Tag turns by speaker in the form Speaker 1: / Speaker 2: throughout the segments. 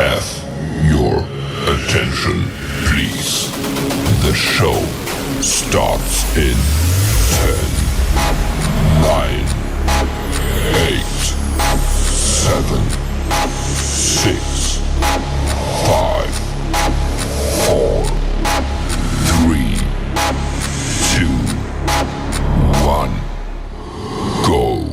Speaker 1: Have your attention, please. The show starts in 10, 9, 8, 7, 6, 5, 4, 3, 2, 1, go.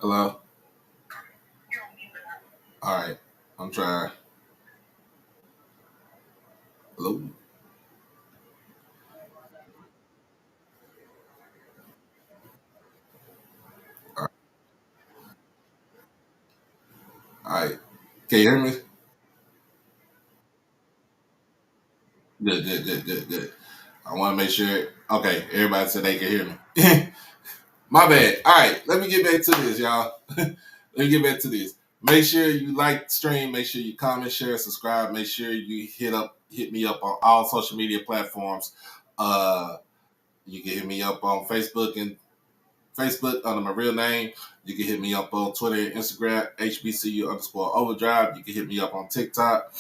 Speaker 2: Hello? Alright, I'm trying. Hello? Alright. Can you hear me? Good, good, good, good, good. I want to make sure. Okay, everybody said they can hear me. My bad. Alright, let me get back to this, y'all. Let me get back to this. Make sure you like the stream. Make sure you comment, share, subscribe. Make sure you hit me up on all social media platforms. Uh, you can hit me up on Facebook under my real name. You can hit me up on Twitter and Instagram, HBCU_overdrive. You can hit me up on TikTok,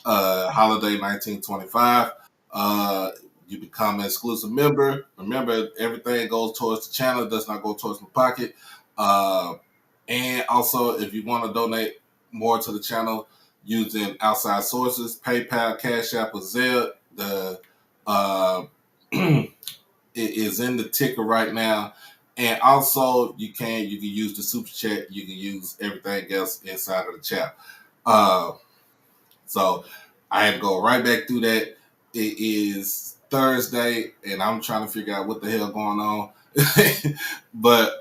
Speaker 2: Holiday 1925. Uh, you become an exclusive member. Remember, everything goes towards the channel, does not go towards my pocket. And also, if you want to donate more to the channel using outside sources, PayPal, Cash App, or Zelle, uh, it is in the ticker right now. And also, you can use the super chat. You can use everything else inside of the chat. So I had to go right back through that. It is Thursday, and I'm trying to figure out what the hell going on. But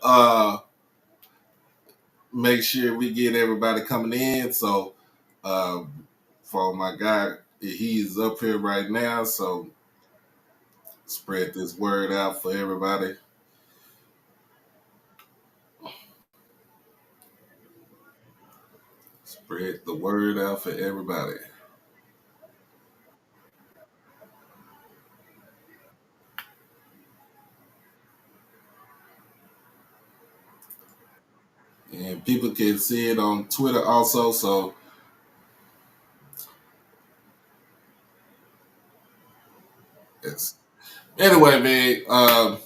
Speaker 2: make sure we get everybody coming in. So, for my guy, he's up here right now. So, spread this word out for everybody. Spread the word out for everybody. And people can see it on Twitter also. So, it's anyway, man.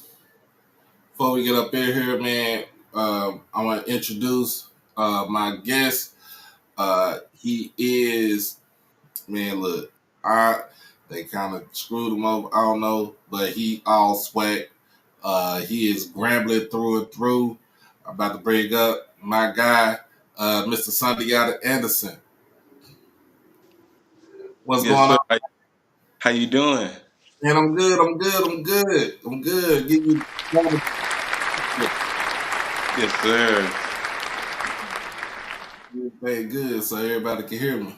Speaker 2: Before we get up in here, man, I want to introduce my guest. He is, man. Look, I they kind of screwed him over. I don't know, but he all swag. He is Grambling through and through. I'm about to bring up my guy, Mr. Sundiata Anderson. What's
Speaker 3: Yes,
Speaker 2: going on?
Speaker 3: sir. How you doing?
Speaker 2: Man, I'm good. I'm good. I'm good. I'm good. Give you
Speaker 3: Yes, sir.
Speaker 2: everything good so everybody can hear me.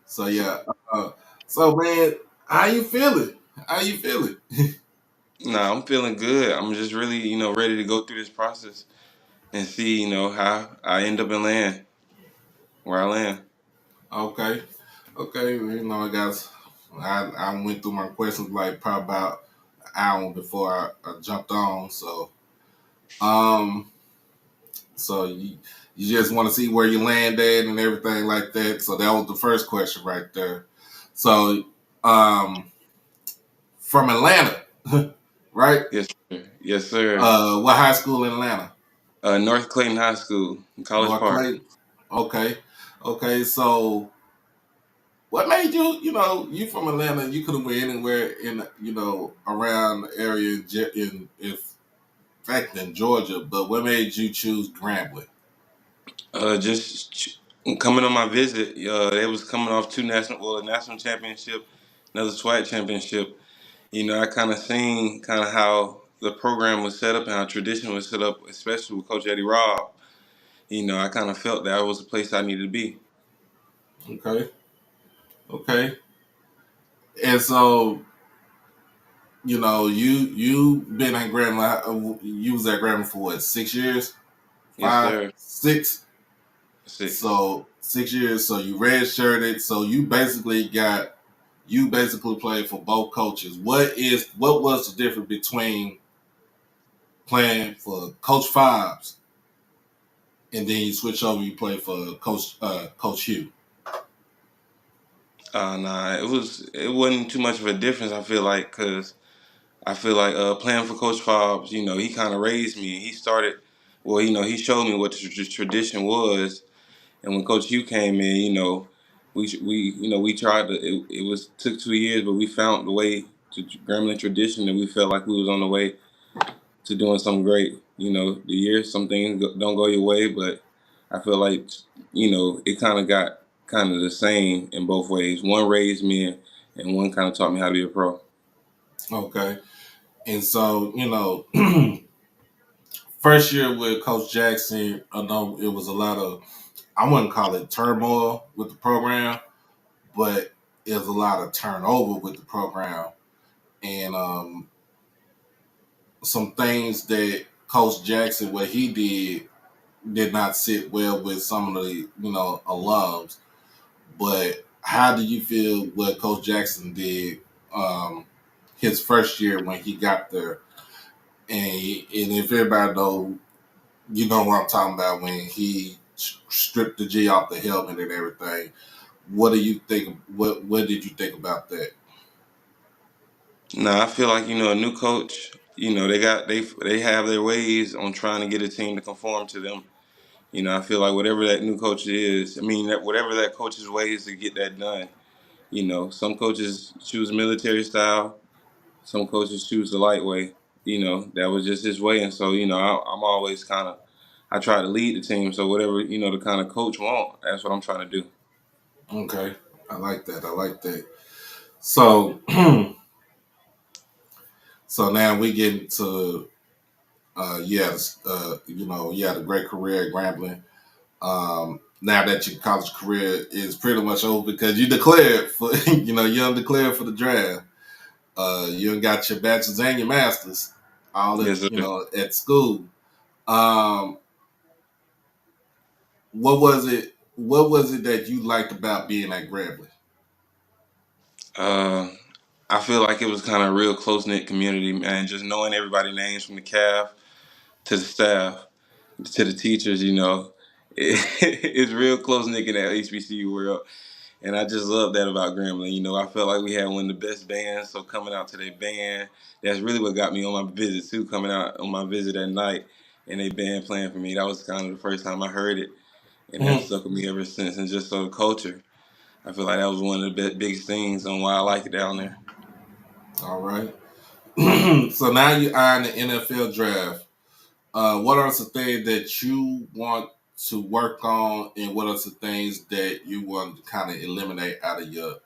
Speaker 2: So yeah. Uh, so man, how you feeling? How you feeling?
Speaker 3: Nah, I'm feeling good. I'm just really, ready to go through this process and see, how I end up in land, where I land.
Speaker 2: Okay. Okay. I went through my questions like probably about an hour before I jumped on. Um, so you just want to see where you land at and everything like that. So that was the first question right there. So, um, from Atlanta, right?
Speaker 3: Yes, sir. Yes, sir.
Speaker 2: What high school in Atlanta?
Speaker 3: North Clayton High School, in College
Speaker 2: North
Speaker 3: Park.
Speaker 2: Clay. Okay. Okay. So, what made you? You from Atlanta? You could have went anywhere in around the area in fact in Georgia. But what made you choose Grambling?
Speaker 3: Just coming on my visit, they was coming off a national championship, another SWAC championship. I kind of seen kind of how the program was set up and how tradition was set up, especially with Coach Eddie Robb. I kind of felt that was a place I needed to be.
Speaker 2: Okay. Okay. And so you been at Grambling. You was at Grambling for what? 6 years?
Speaker 3: Yes,
Speaker 2: Five,
Speaker 3: sir.
Speaker 2: 6.
Speaker 3: 6.
Speaker 2: So 6 years. So you redshirted. So you basically played for both coaches. What was the difference between playing for Coach Fives and then you switch over? You play for Coach Hugh.
Speaker 3: Nah, it wasn't too much of a difference. I feel like because I feel like playing for Coach Fobbs, he kind of raised me. He started, well, he showed me what the tradition was. And when Coach Hugh came in, we tried to. It was took 2 years, but we found the way to Gremlin tradition, and we felt like we was on the way to doing something great. The year some things don't go your way, but I feel like it kind of got kind of the same in both ways. One raised me, and one kind of taught me how to be a pro.
Speaker 2: Okay. And so, first year with Coach Jackson, I know it was a lot of, I wouldn't call it turmoil with the program, but it was a lot of turnover with the program. And some things that Coach Jackson, what he did not sit well with some of the, alums. But how do you feel what Coach Jackson did um, his first year when he got there? And if everybody know, you know what I'm talking about when he stripped the G off the helmet and everything. What do you think? What did you think about that?
Speaker 3: Now I feel like a new coach. They have their ways on trying to get a team to conform to them. I feel like whatever that new coach is, whatever that coach's way is to get that done. Some coaches choose military style, some coaches choose the light way. That was just his way, and so I'm always I try to lead the team. So whatever the kind of coach want, that's what I'm trying to do.
Speaker 2: Okay, I like that. I like that. So, so now we get to Yes, you had a great career at Grambling. Now that your college career is pretty much over because you declared for, you undeclared for the draft. You got your bachelor's and your master's all at,
Speaker 3: Yes, sir.
Speaker 2: at school. Um, what was it? What was it that you liked about being at Grambling?
Speaker 3: Uh, I feel like it was kind of a real close knit community, man. Just knowing everybody's names from the calf to the staff to the teachers, it's real close knit in that HBCU world. And I just love that about Grambling. I felt like we had one of the best bands. So coming out to their band, that's really what got me on my visit too. Coming out on my visit at night and they band playing for me. That was kind of the first time I heard it, and that stuck with me ever since. And just so the culture, I feel like that was one of the biggest things on why I like it down there.
Speaker 2: All right. So now you are in the NFL draft. What are some things that you want to work on, and what are some things that you want to kind of eliminate out of your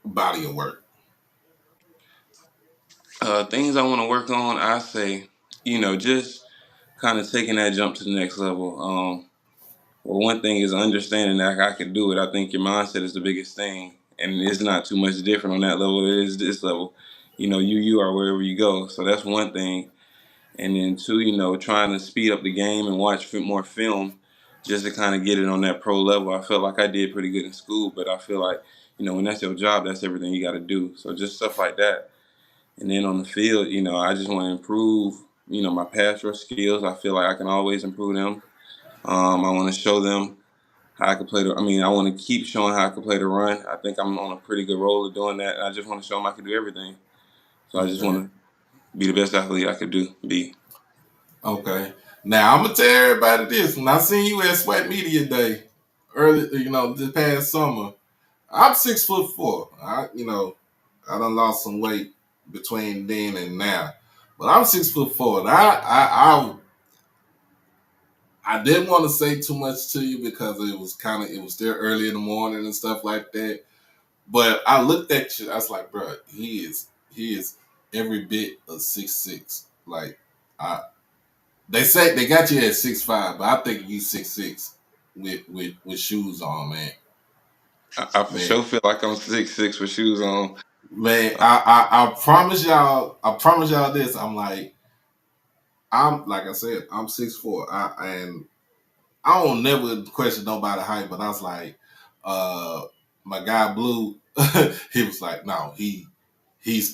Speaker 2: body of work?
Speaker 3: Things I want to work on, I say, just kind of taking that jump to the next level. Well, one thing is understanding that I can do it. I think your mindset is the biggest thing, and it's not too much different on that level. It is this level. You are wherever you go. So that's one thing. And then two, trying to speed up the game and watch more film, just to kind of get it on that pro level. I felt like I did pretty good in school, but I feel like when that's your job, that's everything you got to do. So just stuff like that. And then on the field, I just want to improve, my pass rush skills. I feel like I can always improve them. I want to show them how I can play I want to keep showing how I can play the run. I think I'm on a pretty good roll of doing that. And I just want to show them I can do everything. So I just
Speaker 2: Okay.
Speaker 3: want to be the best athlete I could be.
Speaker 2: Okay. Now I'm gonna tell everybody this. When I seen you at Sweat Media Day early, this past summer, I'm 6'4". I done lost some weight between then and now, but I'm 6'4". And I didn't want to say too much to you because it was still early in the morning and stuff like that. But I looked at you, I was like, bro, he is every bit of 6'6". Like I they say they got you at 6'5", but I think you 6'6" with shoes on, man.
Speaker 3: I for
Speaker 2: Man,
Speaker 3: sure feel like I'm 6'6" with shoes on.
Speaker 2: man, I promise y'all, this. I'm like I said, I'm 6'4". And I don't never question nobody height, but I was like, uh, my guy Blue, he was like, no, he's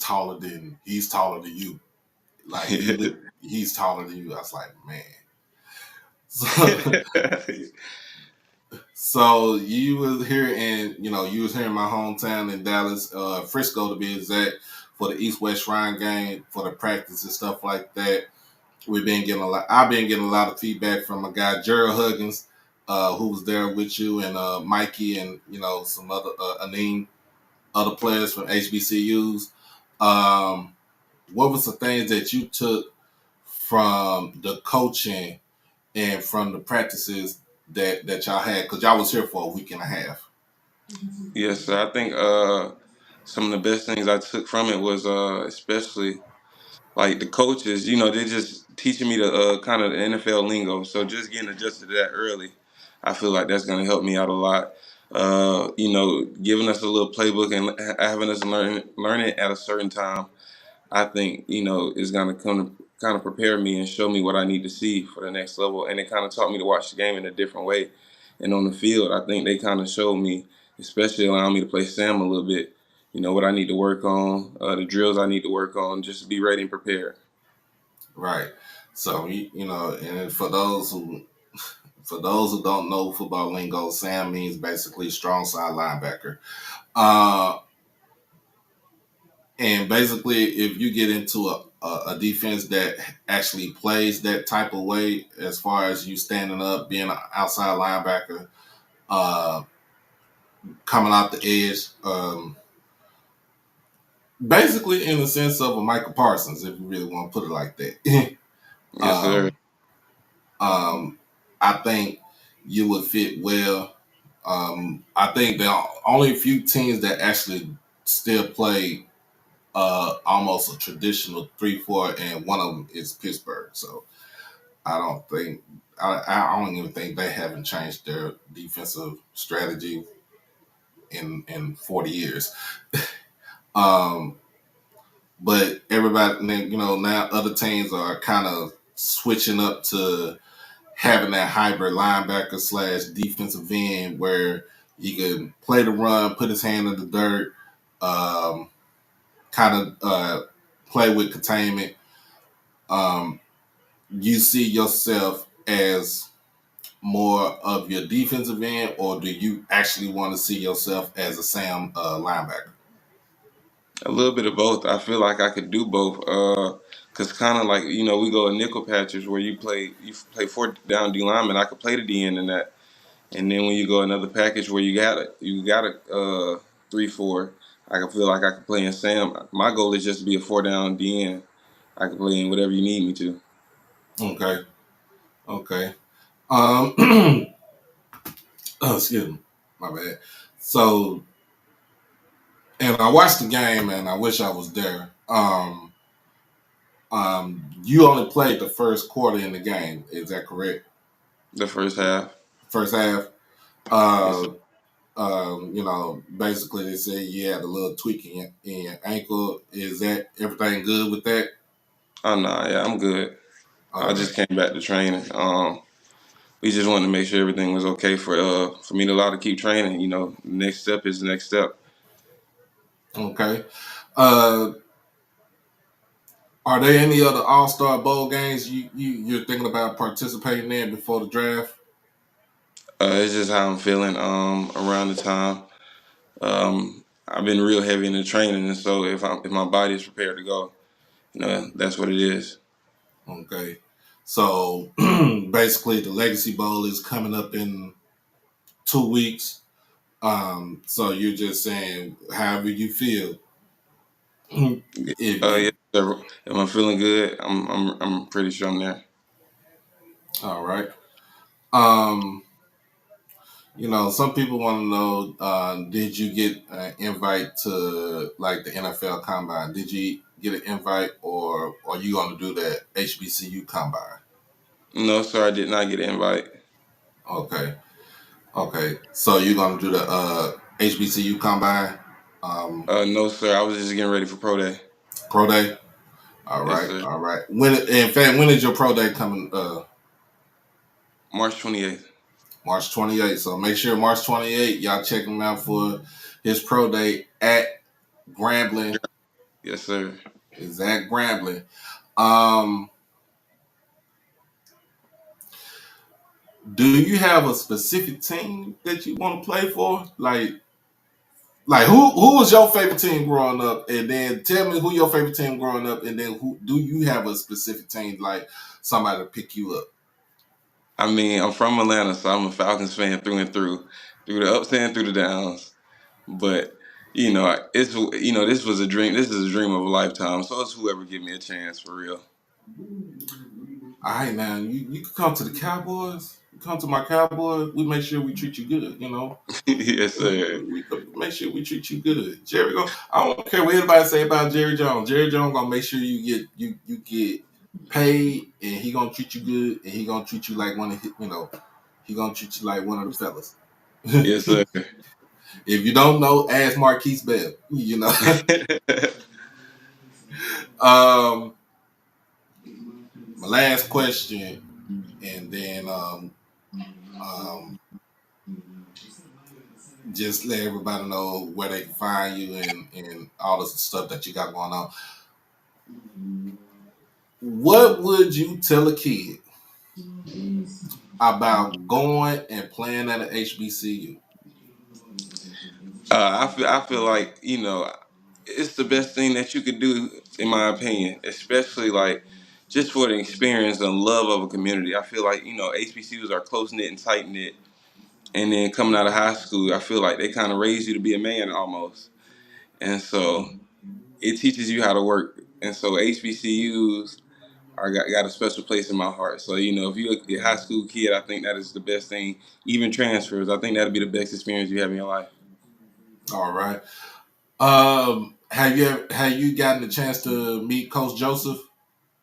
Speaker 2: taller than you. Like he's taller than you. I was like, man. So, so you was here you was here in my hometown in Dallas, Frisco to be exact, for the East West Shrine game, for the practice and stuff like that. I've been getting a lot of feedback from a guy, Gerald Huggins, who was there with you, and Mikey, and some other Anim, other players from HBCUs. Um, what was the things that you took from the coaching and from the practices that y'all had? Because y'all was here for a week and a half.
Speaker 3: Yes, sir. I think some of the best things I took from it was especially like the coaches, they're just teaching me the kind of the NFL lingo. So just getting adjusted to that early, I feel like that's going to help me out a lot. Giving us a little playbook and having us learn it at a certain time, I think, is going to come to kind of prepare me and show me what I need to see for the next level. And it kind of taught me to watch the game in a different way. And on the field, I think they kind of showed me, especially allowing me to play Sam a little bit, what I need to work on, the drills I need to work on, just to be ready and prepared.
Speaker 2: Right. So and for those who don't know football lingo, Sam means basically strong side linebacker. Uh, and basically, if you get into a defense that actually plays that type of way, as far as you standing up, being an outside linebacker, uh, coming out the edge, basically in the sense of a Michael Parsons, if you really want to put it like that.
Speaker 3: Yes, sir.
Speaker 2: um, um, I think you would fit well. I think there are only a few teams that actually still play almost a traditional 3-4, and one of them is Pittsburgh. So I don't think I don't even think they haven't changed their defensive strategy in 40 years. Um, but everybody, now other teams are kind of switching up to having that hybrid linebacker slash defensive end where he can play the run, put his hand in the dirt, um, kind of play with containment. Um, you see yourself as more of your defensive end, or do you actually want to see yourself as a Sam linebacker?
Speaker 3: A little bit of both. I feel like I could do both. Cause kind of like we go in nickel patches where you play four down D lineman. I could play the DN in that, and then when you go another package where you got a 3-4, I can feel like I can play in Sam. My goal is just to be a 4 down DN. I can play in whatever you need me to.
Speaker 2: Okay, okay. Oh, excuse me, my bad. So, and I watched the game, and I wish I was there. You only played the first quarter in the game. Is that correct?
Speaker 3: The first half.
Speaker 2: First half.
Speaker 3: Yes, sir.
Speaker 2: Uh, basically they said you had a little tweak in your ankle. Is that everything good with that?
Speaker 3: Oh no, yeah, I'm good. I
Speaker 2: Okay,
Speaker 3: just came back to training. We just wanted to make sure everything was okay for me to allow to keep training. The next step is the next step.
Speaker 2: okay. Uh, are there any other All Star Bowl games you're thinking about participating in before the draft?
Speaker 3: It's just how I'm feeling around the time. I've been real heavy into training, and so if my body is prepared to go, that's what it is.
Speaker 2: Okay, so basically the Legacy Bowl is coming up in 2 weeks. So you're just saying however you feel. If
Speaker 3: Yeah.
Speaker 2: you
Speaker 3: Am I feeling good? I'm pretty sure I'm there.
Speaker 2: all right. Um, some people want to know, did you get an invite to like the NFL Combine? Did you get an invite, or are you going to do the HBCU Combine?
Speaker 3: No, sir, I did not get an invite.
Speaker 2: Okay, okay. So you're going to do the HBCU Combine, um,
Speaker 3: No, sir, I was just getting ready for pro day.
Speaker 2: Pro Day. All
Speaker 3: Yes,
Speaker 2: right,
Speaker 3: sir.
Speaker 2: all right. When is your Pro Day coming?
Speaker 3: March 28th.
Speaker 2: March 28th. So make sure March 28th, y'all check him out for his Pro Day at Grambling.
Speaker 3: Yes, sir.
Speaker 2: Is at Grambling. Um, do you have a specific team that you want to play for? Like who was your favorite team growing up? And then tell me who your favorite team growing up, and then who do you have a specific team like somebody to pick you up?
Speaker 3: I mean, I'm from Atlanta, so I'm a Falcons fan through the ups and through the downs. But this was a dream. This is a dream of a lifetime. So it's whoever give me a chance for real.
Speaker 2: All right, man. You can come to the Cowboys. You come to my Cowboys. We make sure we treat you good.
Speaker 3: Yes, sir.
Speaker 2: We make sure we treat you good. I don't care what anybody say about Jerry Jones. Jerry Jones gonna make sure you get paid, and he gonna treat you good, and he gonna treat you like he gonna treat you like one of the fellas.
Speaker 3: Yes, sir.
Speaker 2: If you don't know, ask Marquise Bell. Um, my last question, and then um, just let everybody know where they can find you and all the stuff that you got going on. What would you tell a kid about going and playing at an HBCU?
Speaker 3: I feel like it's the best thing that you could do, in my opinion, especially like just for the experience and love of a community. I feel like HBCUs are close knit and tight knit, and then coming out of high school, I feel like they kind of raise you to be a man almost, and so it teaches you how to work. And so HBCUs are got a special place in my heart. So if you're a high school kid, I think that is the best thing. Even transfers, I think that'll be the best experience you have in your life.
Speaker 2: All right. have you gotten the chance to meet Coach Joseph?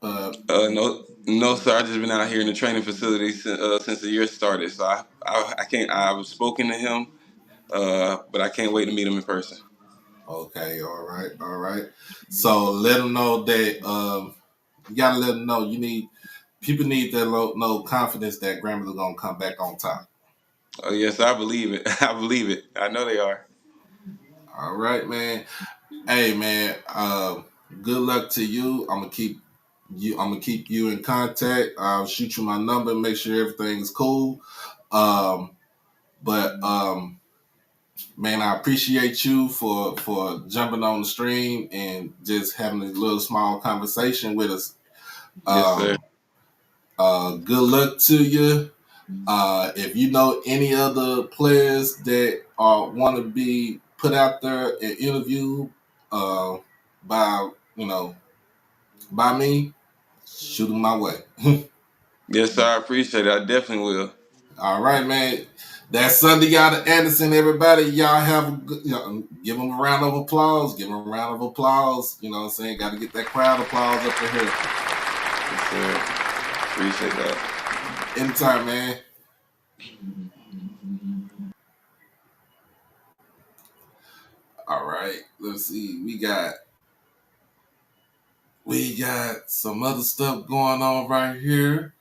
Speaker 3: No, no, sir. I just been out here in the training facility since the year started. So I can't. I've spoken to him, but I can't wait to meet him in person.
Speaker 2: Okay, all right. So let them know that you gotta let them know people need that no confidence that Grambling is gonna come back on top.
Speaker 3: Oh yes, I believe it. I believe it. I know they are.
Speaker 2: All right, man. Hey, man. Good luck to you. I'm gonna keep you in contact. I'll shoot you my number. Make sure everything is cool. Um, but man, I appreciate you for jumping on the stream and just having a little small conversation with us.
Speaker 3: Yes, sir.
Speaker 2: Um, good luck to you. If you know any other players that want to be put out there and interviewed uh, by by me, shoot them my way.
Speaker 3: Yes, sir. I appreciate it. I definitely will.
Speaker 2: All right, man. That's Sundiata Anderson, everybody. Y'all have a good, give them a round of applause. Give them a round of applause. You know what I'm saying? Got to get that crowd applause up in here.
Speaker 3: Yes, sir. Appreciate that.
Speaker 2: Anytime, man. All right. Let's see. We got some other stuff going on right here.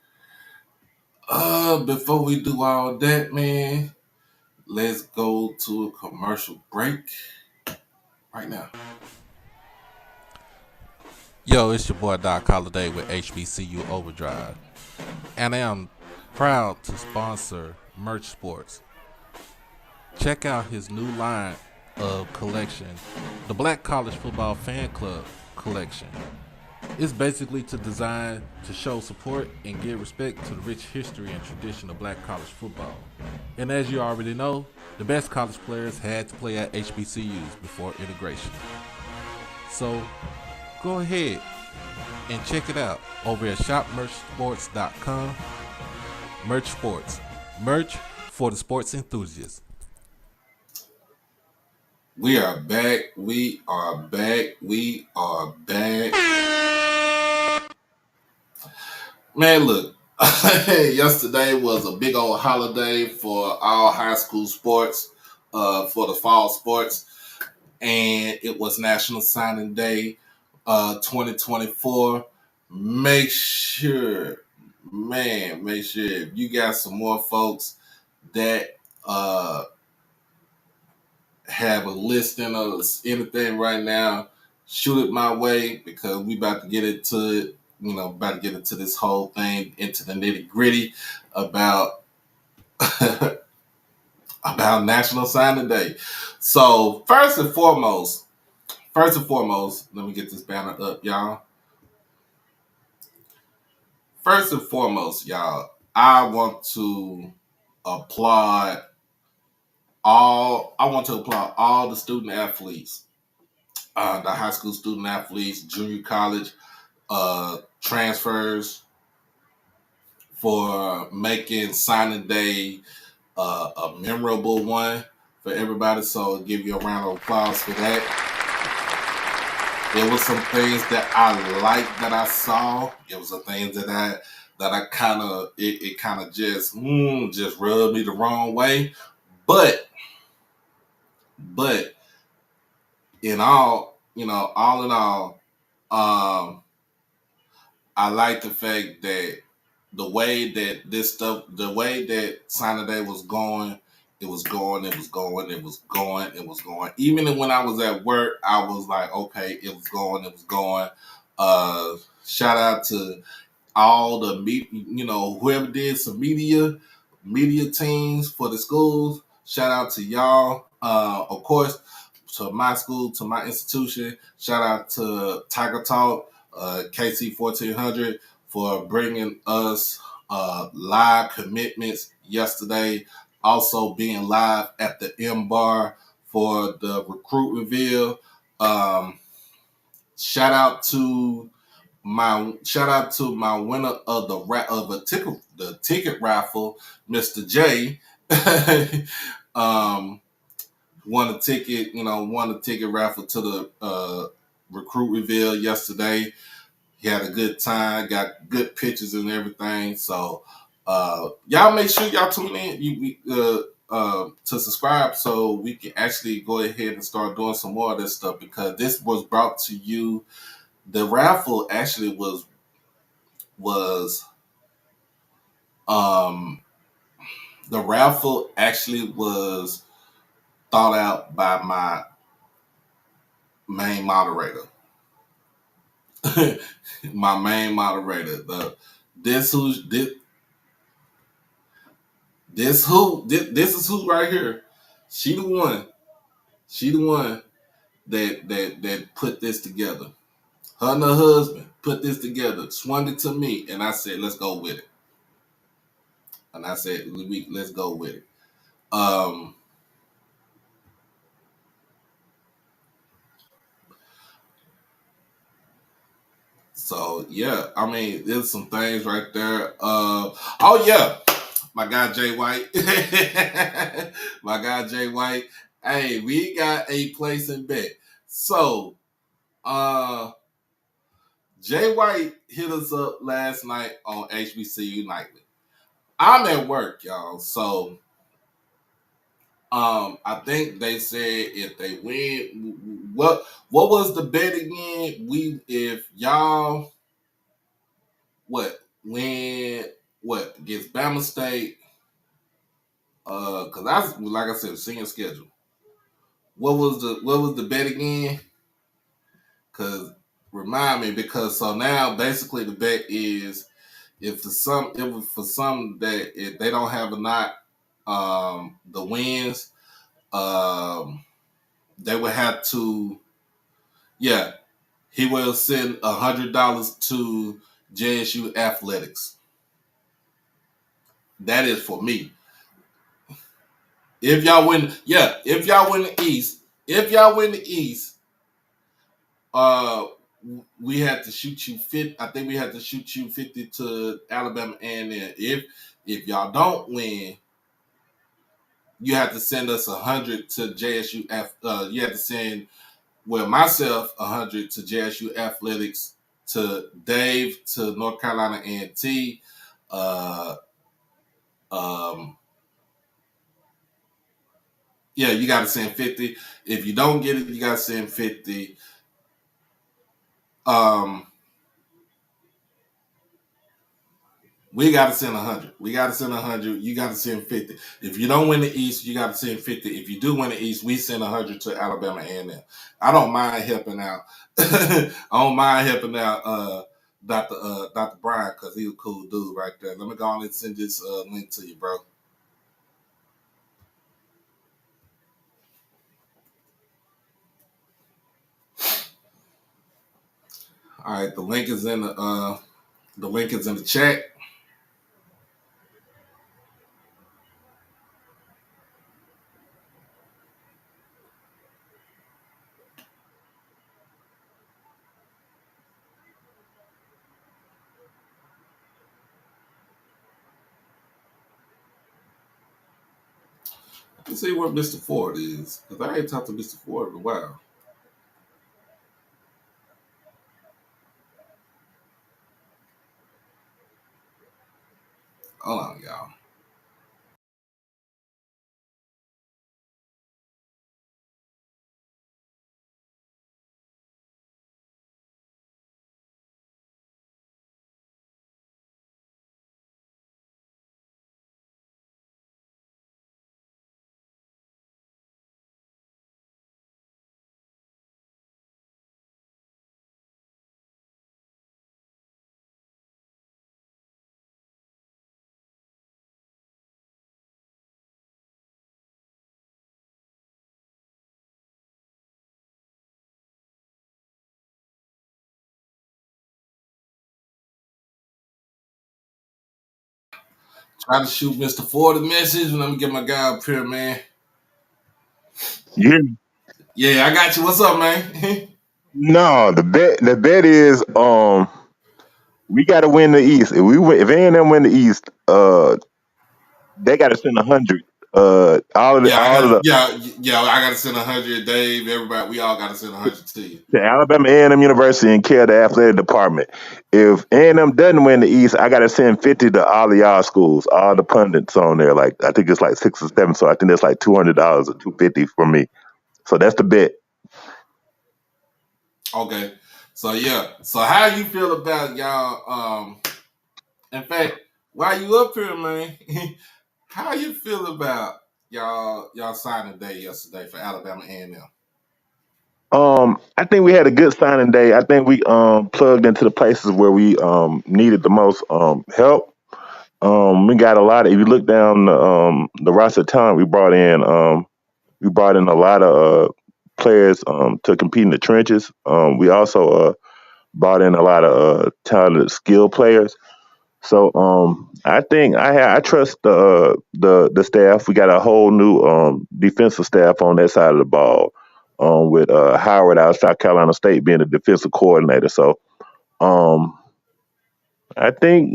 Speaker 2: Before we do all that, man, let's go to a commercial break right now.
Speaker 4: Yo, it's your boy Doc Holiday with HBCU Overdrive, and I am proud to sponsor Merch Sports. Check out his new line of collection, the Black College Football Fan Club collection. It's basically design to show support and give respect to the rich history and tradition of black college football. And as you already know, the best college players had to play at HBCUs before integration. So go ahead and check it out over at shopmerchsports.com. Merch Sports. Merch for the sports enthusiasts.
Speaker 2: We are back. We are back. We are back. Man, look. Yesterday was a big old holiday for all high school sports, for the fall sports. And it was National Signing Day 2024. Make sure if you got some more folks that have a listing of anything right now, shoot it my way because we about to get into it. About to get into this whole thing, into the nitty gritty about about National Signing Day. So first and foremost, let me get this banner up, y'all. First and foremost, y'all, I want to applaud all the student athletes, the high school student athletes, junior college transfers for making signing day a memorable one for everybody. So I'll give you a round of applause for that. There was some things that I liked that I saw. It was some things that I kind of it kind of just rubbed me the wrong way. But all in all, I like the fact that the way that signing day was going, it was going. Even when I was at work, I was like, okay, it was going. Shout out to all the whoever did some media teams for the schools. Shout out to y'all. Of course, to my school, to my institution. Shout out to Tiger Talk, KC 1400 for bringing us live commitments yesterday. Also being live at the M Bar for the recruit reveal. Shout out to my winner of the ticket raffle, Mr. J. won a ticket. Won a ticket raffle to the recruit reveal yesterday. He had a good time, got good pictures and everything. So y'all make sure y'all tune in to subscribe so we can actually go ahead and start doing some more of this stuff, because this was brought to you. The raffle actually was um the raffle actually was thought out by my main moderator. My main moderator. This who's this is who right here. She the one. She the one that put this together. Her and her husband put this together, swung it to me, and I said, "Let's go with it." And I said, "Let's go with it." Um, so yeah, I mean, there's some things right there. Oh yeah, my guy Jay White, my guy Jay White. Hey, we got a place in bet. So, Jay White hit us up last night on HBCU Nightly. I'm at work, y'all. So I think they said if they win, what was the bet again? If y'all win against Bama State, because I like I said, seeing schedule. What was the bet again? Because remind me, because so now basically the bet is if for some that if they don't have a not the wins, um they would have to, yeah, he will send $100 to JSU athletics. That is for me. If y'all win, yeah, if y'all win the East, uh, we had to shoot you 50. I think we had to shoot you 50 to Alabama, and then if y'all don't win, you have to send us 100 to JSU. You have to send myself 100 to JSU athletics, to Dave to North Carolina A&T. Uh, um, yeah, you got to send 50. If you don't get it, you got to send 50. Um, we got to send 100. We got to send 100. You got to send 50. If you don't win the East, you got to send 50. If you do win the East, we send 100 to Alabama A&M. I don't mind helping out. I don't mind helping out Dr. Brian, because he's a cool dude right there. Let me go on and send this link to you, bro. All right, the link is in the chat. Let's see what Mr. Ford is, because I ain't talked to Mr. Ford in a while. Hold on, y'all. Try to shoot Mr. Ford a message. Let me get my guy up here, man.
Speaker 5: Yeah.
Speaker 2: Yeah, I got you. What's up, man?
Speaker 5: No, the bet is we got to win the East. If A&M win the East, they got to send 100
Speaker 2: Yeah, I
Speaker 5: all of
Speaker 2: got
Speaker 5: the
Speaker 2: yeah. I got to send 100. Dave, everybody, we all got to send 100 to you.
Speaker 5: to Alabama A&M University and care of the athletic department. If A&M doesn't win the East, I got to send 50 to all of y'all schools, all the pundits on there. Like I think it's like 6 or 7, so I think that's like $200 or $250 for me. So that's the bet.
Speaker 2: Okay. So yeah. So how you feel about y'all? In fact, while you up here, man, how you feel about y'all signing day yesterday for Alabama A&M?
Speaker 5: I think we had a good signing day. I think we plugged into the places where we needed the most help. We got a lot of. If you look down the roster of talent we brought in a lot of players to compete in the trenches. We also brought in a lot of talented skill players. So I think I trust the staff. We got a whole new defensive staff on that side of the ball. With Howard out of South Carolina State being the defensive coordinator. So I think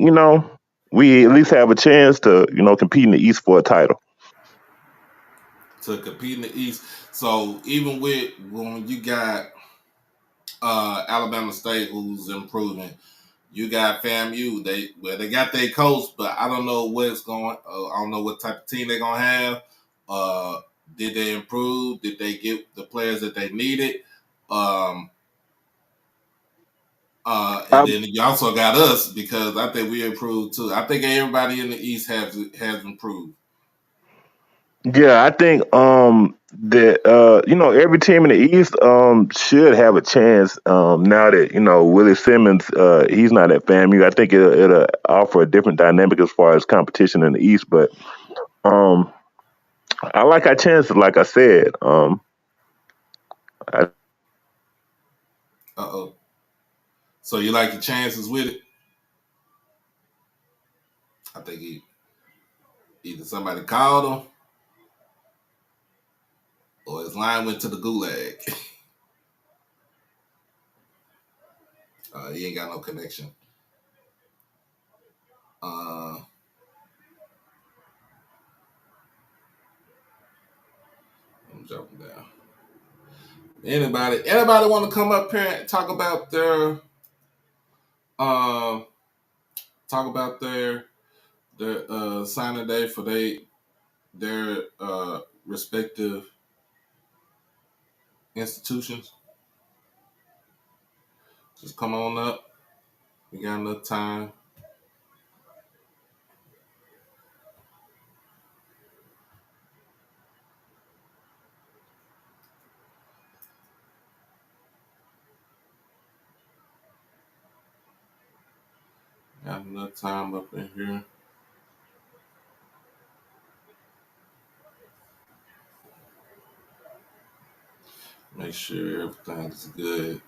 Speaker 5: we at least have a chance to compete in the East for a title.
Speaker 2: To compete in the East. So even with when you got Alabama State who's improving, you got FAMU. They got their coach, but I don't know what's going. I don't know what type of team they're gonna have. Uh, did they improve? Did they get the players that they needed? Um, and then you also got us because I think we improved too. I think everybody in the East has improved.
Speaker 5: Yeah, I think that every team in the East should have a chance now that Willie Simmons he's not at FAMU. I think it'll offer a different dynamic as far as competition in the East, but um I like our chances. Like I said, I,
Speaker 2: Uh oh. So you like the chances with it? I think either somebody called him or his line went to the gulag. He ain't got no connection. Uh, I'm jumping down. Anybody want to come up here and um talk about their signing day for their respective institutions? Just come on up. We got enough time. Got enough time up in here. Make sure everything's good.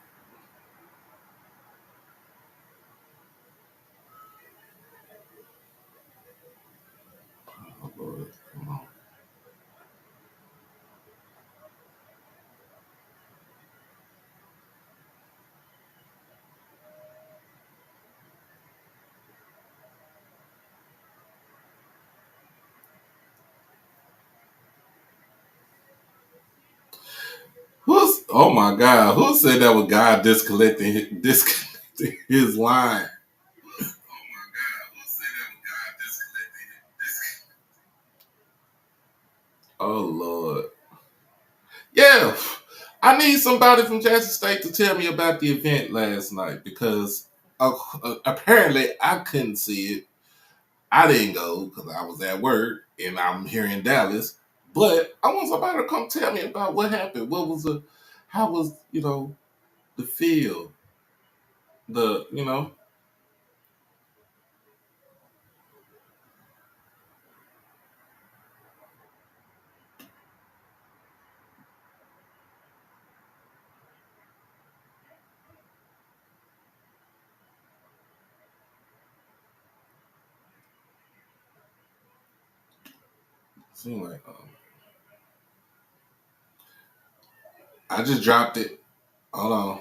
Speaker 2: Oh, Lord, come on. Oh my God, who said that was God disconnecting his line? Oh Lord. Yeah. I need somebody from Jackson State to tell me about the event last night because apparently I couldn't see it. I didn't go because I was at work and I'm here in Dallas. But I want somebody to come tell me about what happened. How was, the feel? The, seem like, I just dropped it. Hold on.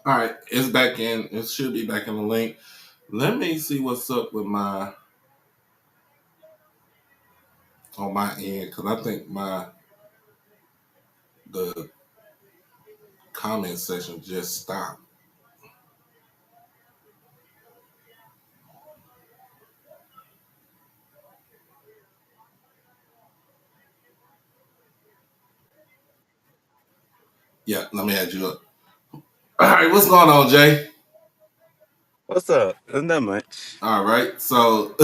Speaker 2: All right, it's back in. It should be back in the link. Let me see what's up with my on my end because I think the comment section just stopped. Yeah, let me add you up. All right, what's going on, Jay?
Speaker 6: What's up? Not much.
Speaker 2: All right, so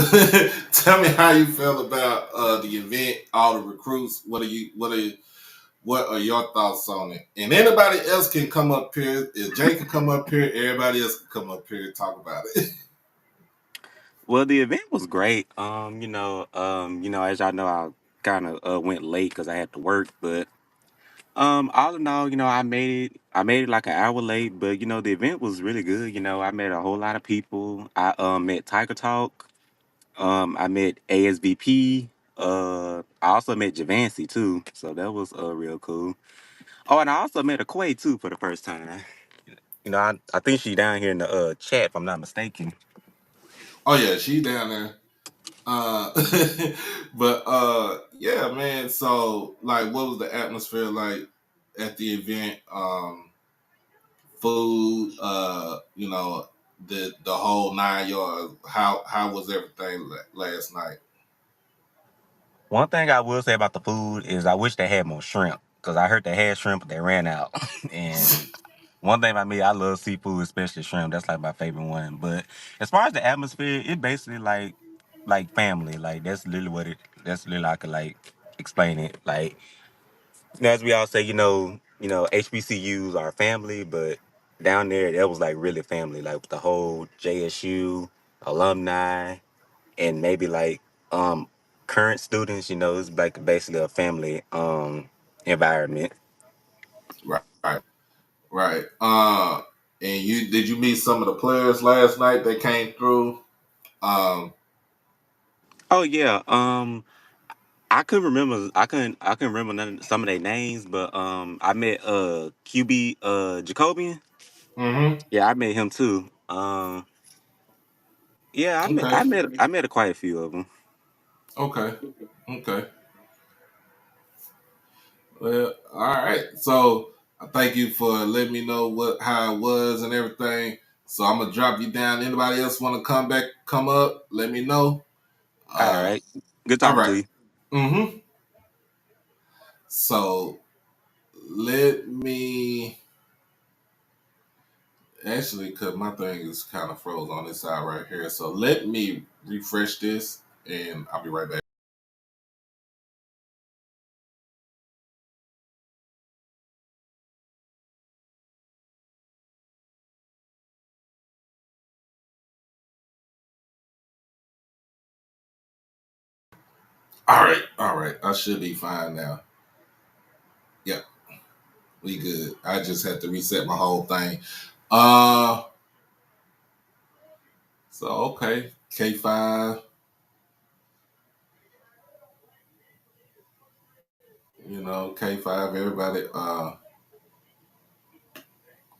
Speaker 2: tell me how you feel about the event, all the recruits. What are your thoughts on it? And anybody else can come up here. If Jay can come up here, everybody else can come up here and talk about it.
Speaker 6: Well, the event was great. As y'all know, I kind of went late because I had to work. But all in all, I made it. I made it like an hour late, but the event was really good. I met a whole lot of people. I met Tiger Talk. I met ASVP. I also met Javancy too, so that was real cool. Oh, and I also met a Quay too for the first time. I think she down here in the chat, if I'm not mistaken.
Speaker 2: Oh yeah, she down there. Uh, but yeah, man. So like, what was the atmosphere like at the event? Food, the whole 9 yards. How was everything last night?
Speaker 6: One thing I will say about the food is I wish they had more shrimp because I heard they had shrimp, but they ran out. And one thing about me, I love seafood, especially shrimp. That's like my favorite one. But as far as the atmosphere, it basically like family. Like that's literally what it. That's literally I could like explain it. Like as we all say, HBCUs are family, but down there that was like really family. Like with the whole JSU alumni and maybe like um current students, it's like basically a family environment.
Speaker 2: Right, right, right. And did you meet some of the players last night that came through? Um,
Speaker 6: Oh yeah. I couldn't remember some of their names, but I met QB Jacobian.
Speaker 2: mm-hmm.
Speaker 6: Yeah, I met him too. Yeah, I met
Speaker 2: Okay,
Speaker 6: I met I met quite a few of them.
Speaker 2: okay, okay. Well, all right. So I thank you for letting me know how it was and everything. So I'm gonna drop you down. Anybody else want to come up? Let me know.
Speaker 6: All
Speaker 2: Uh,
Speaker 6: right. Good
Speaker 2: all
Speaker 6: talking to
Speaker 2: right.
Speaker 6: you.
Speaker 2: Mm-hmm. So let me actually, cause my thing is kind of froze on this side right here. So let me refresh this, and I'll be right back. All right. I should be fine now. Yep, we good. I just had to reset my whole thing. Uh, so okay, K5. K5. Everybody.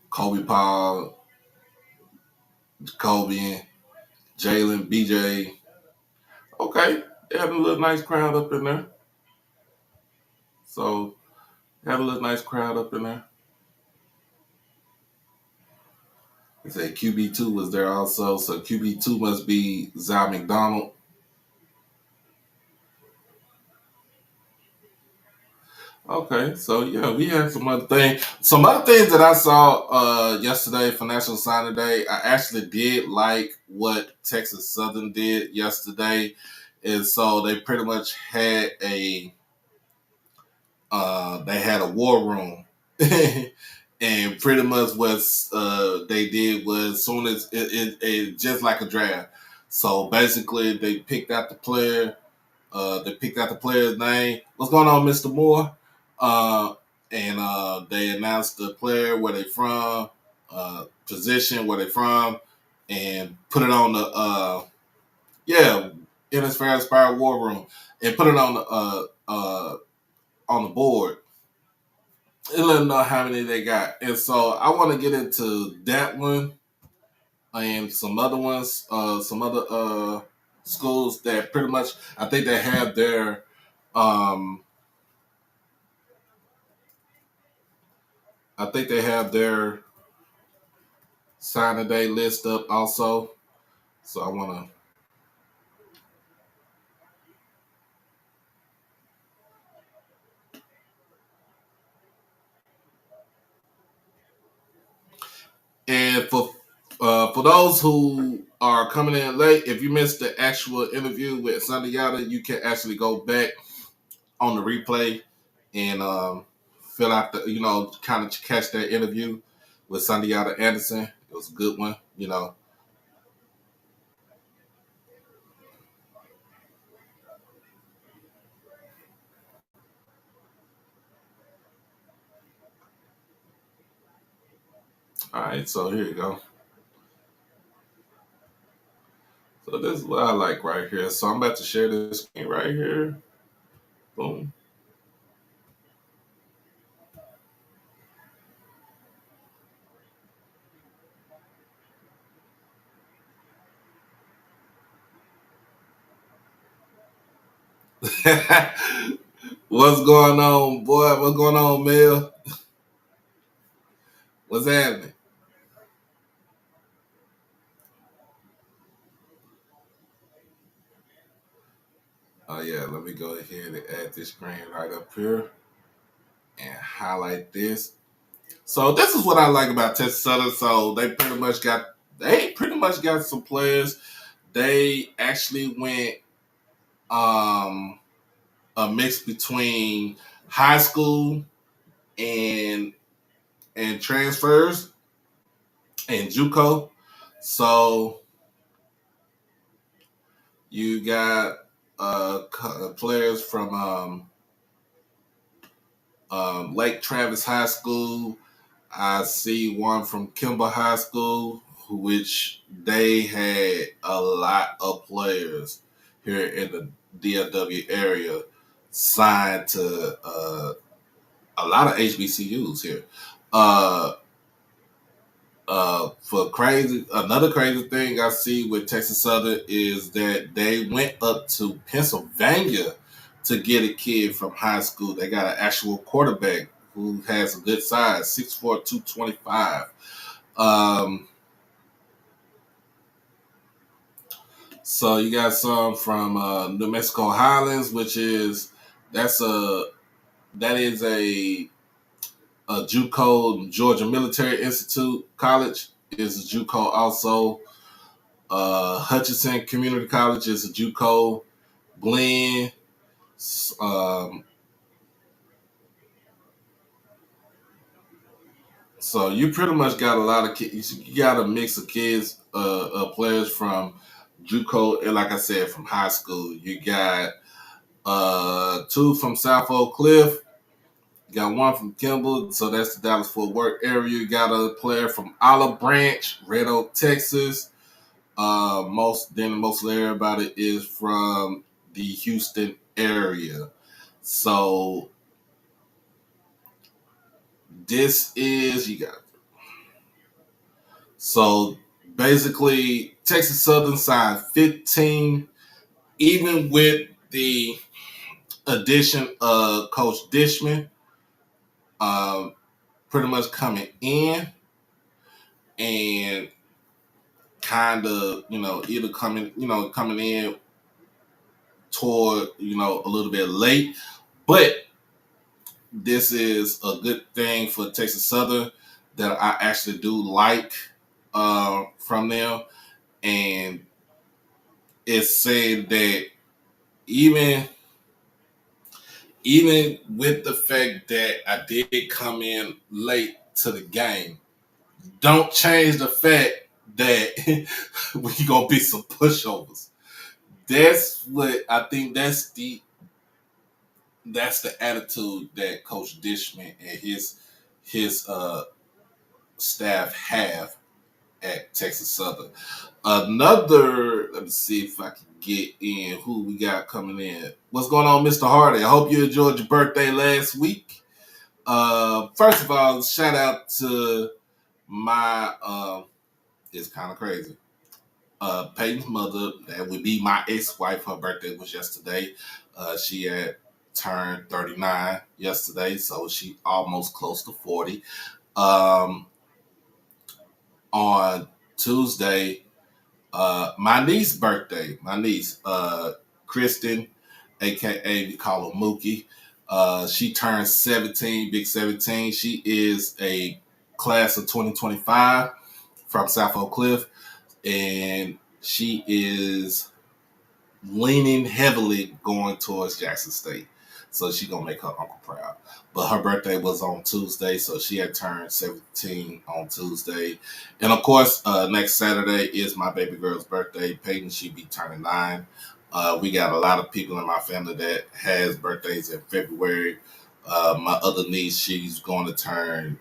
Speaker 2: Kobe Paul, Kobe, Jalen, BJ. Okay, they had a little nice crowd up in there. So had a little nice crowd up in there. They said QB2 was there also. So QB2 must be Zy McDonald. Okay, so yeah, we had some other things. Some other things that I saw yesterday for National Signing Day. I actually did like what Texas Southern did yesterday, and so they pretty much had a war room, and pretty much what they did was soon as it just like a draft. So basically, they picked out the player. They picked out the player's name. What's going on, Mr. Moore? And they announced the player, where they from, position, where they from, and put it on the Inspired War Room, and put it on the board. and let them know how many they got. And so I want to get into that one and some other ones, some other schools that pretty much I think they have their um, I think they have their signing day list up also. So I want to. And for those who are coming in late, if you missed the actual interview with Sundiata, you can actually go back on the replay and fill out the, kind of catch that interview with Sundiata Anderson. It was a good one, All right, so here you go. So this is what I like right here. So I'm about to share this screen right here. Boom. What's going on, boy? What's going on, Mel? What's happening? Oh yeah, let me go ahead and add this screen right up here and highlight this. So this is what I like about Texas Southern. So they pretty much got some players. They actually went um a mix between high school and transfers and JUCO. So you got players from Lake Travis High School. I see one from Kimball High School, which they had a lot of players here in the DFW area signed to a lot of HBCUs here. Uh, another crazy thing I see with Texas Southern is that they went up to Pennsylvania to get a kid from high school. They got an actual quarterback who has a good size, 6'4", 225. So you got some from New Mexico Highlands, which is that's a that is a JUCO. Georgia Military Institute College is a JUCO also. Hutchinson Community College is a JUCO. Glenn. Um, so you pretty much got a lot of kids. You got a mix of kids, players from JUCO, and like I said, from high school. You got two from South Oak Cliff. You got one from Kimball, so that's the Dallas Fort Worth area. You got a player from Olive Branch, Red Oak, Texas. Mostly everybody is from the Houston area. So this is you got. So basically, Texas Southern signed 15, even with the addition of Coach Dishman, pretty much coming in and kind of either coming in toward a little bit late, but this is a good thing for Texas Southern that I actually do like from them. And it's saying that even with the fact that I did come in late to the game, don't change the fact that we gonna be some pushovers. That's what I think. That's the attitude that Coach Dishman and his staff have at Texas Southern. Let me see if I can get in who we got coming in. What's going on, Mr. Hardy? I hope you enjoyed your birthday last week. First of all, shout out to my it's kind of crazy. Peyton's mother, that would be my ex-wife. Her birthday was yesterday. She had turned 39 yesterday, so she almost close to 40. On Tuesday, my niece's birthday. My niece, Kristen, aka we call her Mookie. She turned 17, big 17. She is a class of 2025 from South Oak Cliff, and she is leaning heavily going towards Jackson State. So she gonna make her uncle proud. But her birthday was on Tuesday, so she had turned 17 on Tuesday. And of course, next Saturday is my baby girl's birthday. Peyton, she be turning 9. We got a lot of people in my family that has birthdays in February. My other niece, she's going to turn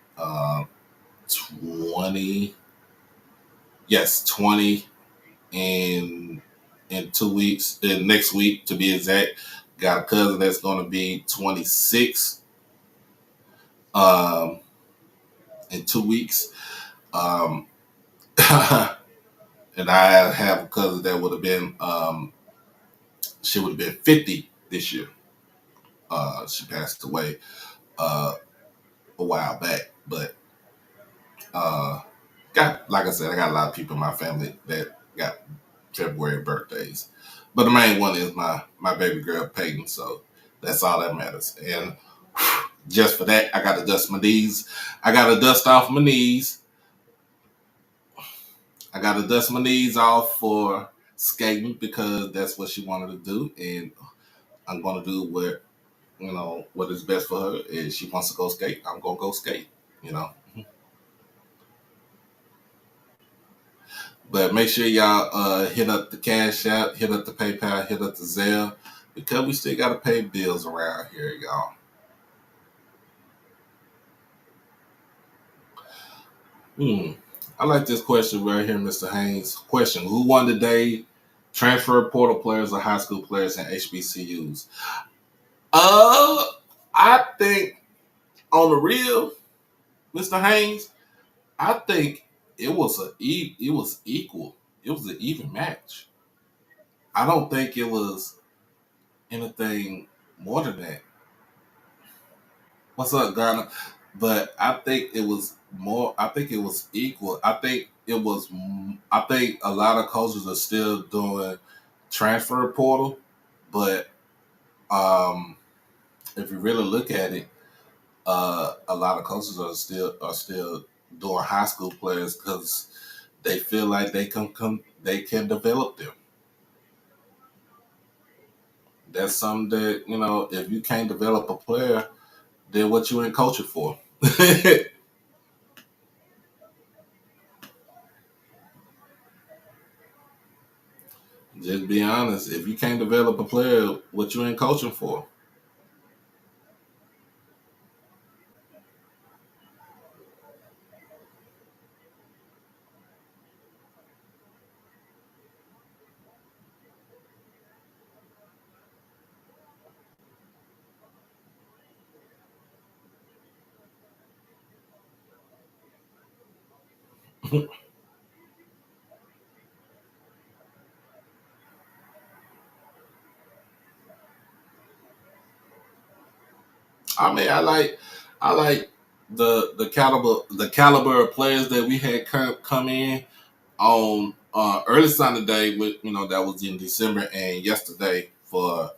Speaker 2: 20. Yes, 20 in 2 weeks, next week to be exact. Got a cousin that's going to be 26 in 2 weeks. And I have a cousin that would have been, she would have been 50 this year. She passed away a while back, but like I said, I got a lot of people in my family that got February birthdays. But the main one is my baby girl Peyton, so that's all that matters. And just for that, I got to dust my knees. I got to dust off my knees. I got to dust my knees off for skating because that's what she wanted to do, and I'm going to do what is best for her. If she wants to go skate, I'm going to go skate. But make sure y'all hit up the Cash App, hit up the PayPal, hit up the Zelle, because we still got to pay bills around here, y'all. I like this question right here, Mr. Haynes. Question: who won the day? Transfer portal players or high school players in HBCUs? I think on the real, Mr. Haynes, I think it was equal. It was an even match. I don't think it was anything more than that. What's up, Ghana? But I think it was more. I think it was equal. I think it was. I think a lot of coaches are still doing transfer portal, but if you really look at it, a lot of coaches are still doing high school players because they feel like they can develop them. That's something that if you can't develop a player, then what you in coaching for? Just be honest. If you can't develop a player, what you in coaching for? I mean, I like the caliber of players that we had come in on early Sunday day with that was in December, and yesterday for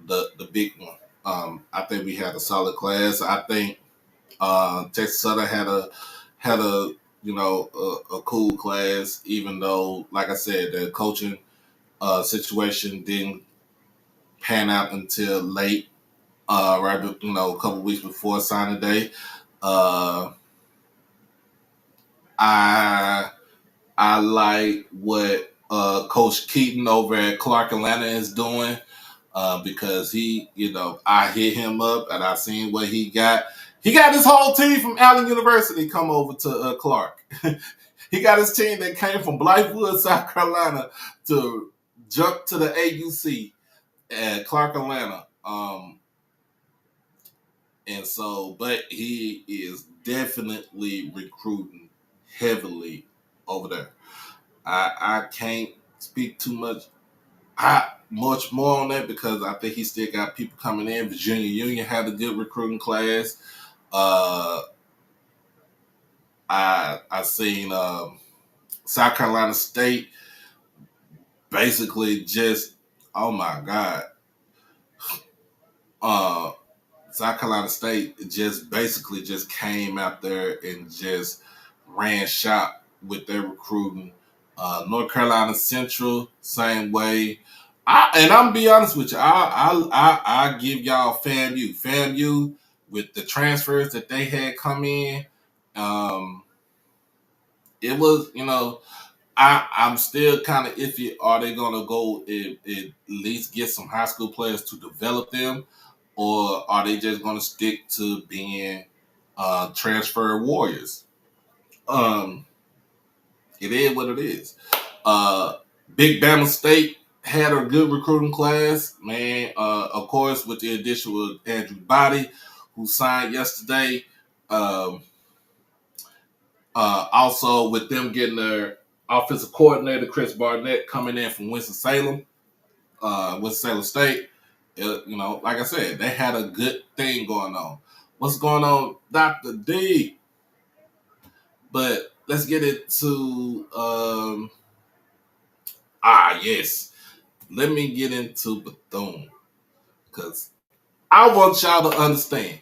Speaker 2: the big one. I think we had a solid class. I think Texas Southern had a a cool class, even though, like I said, the coaching situation didn't pan out until late, right, a couple weeks before signing day. Uh, I I like what Coach Keaton over at Clark Atlanta is doing because I hit him up and I seen what he got. He got his whole team from Allen University come over to Clark. He got his team that came from Blythewood, South Carolina, to jump to the AUC at Clark Atlanta. And so, but he is definitely recruiting heavily over there. I can't speak too much more on that because I think he still got people coming in. Virginia Union had a good recruiting class. Uh, I seen South Carolina State basically just, oh my God. Uh, South Carolina State just basically just came out there and just ran shop with their recruiting. North Carolina Central, same way. And I'm be honest with you, I give y'all FAMU with the transfers that they had come in. Um, it was, I'm still kind of iffy. Are they gonna go at least get some high school players to develop them, or are they just gonna stick to being transfer warriors? Um, it is what it is. Big Bama State had a good recruiting class, man. Of course, with the addition of Andrew Body, who signed yesterday. Um, Also, with them getting their offensive coordinator, Chris Barnett, coming in from Winston-Salem, Winston-Salem State. Like I said, they had a good thing going on. What's going on, Dr. D? But let's get into yes. Let me get into Bethune. Because I want y'all to understand.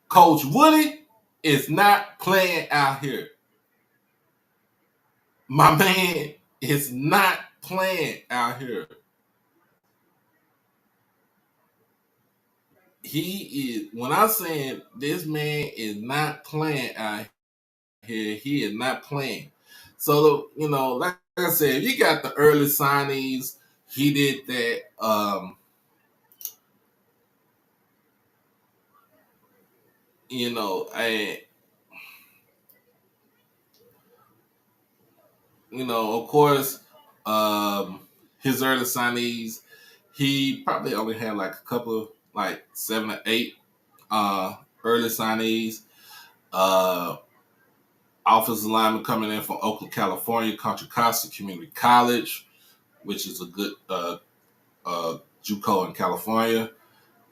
Speaker 2: Coach Woody is not playing out here. My man is not playing out here. He is, when I'm saying this man is not playing out here, he is not playing. So, like I said, you got the early signees. He did that. And of course, his early signees, he probably only had like a couple, like 7 or 8 early signees. Offensive lineman coming in from Oakland, California, Contra Costa Community College, which is a good JUCO in California.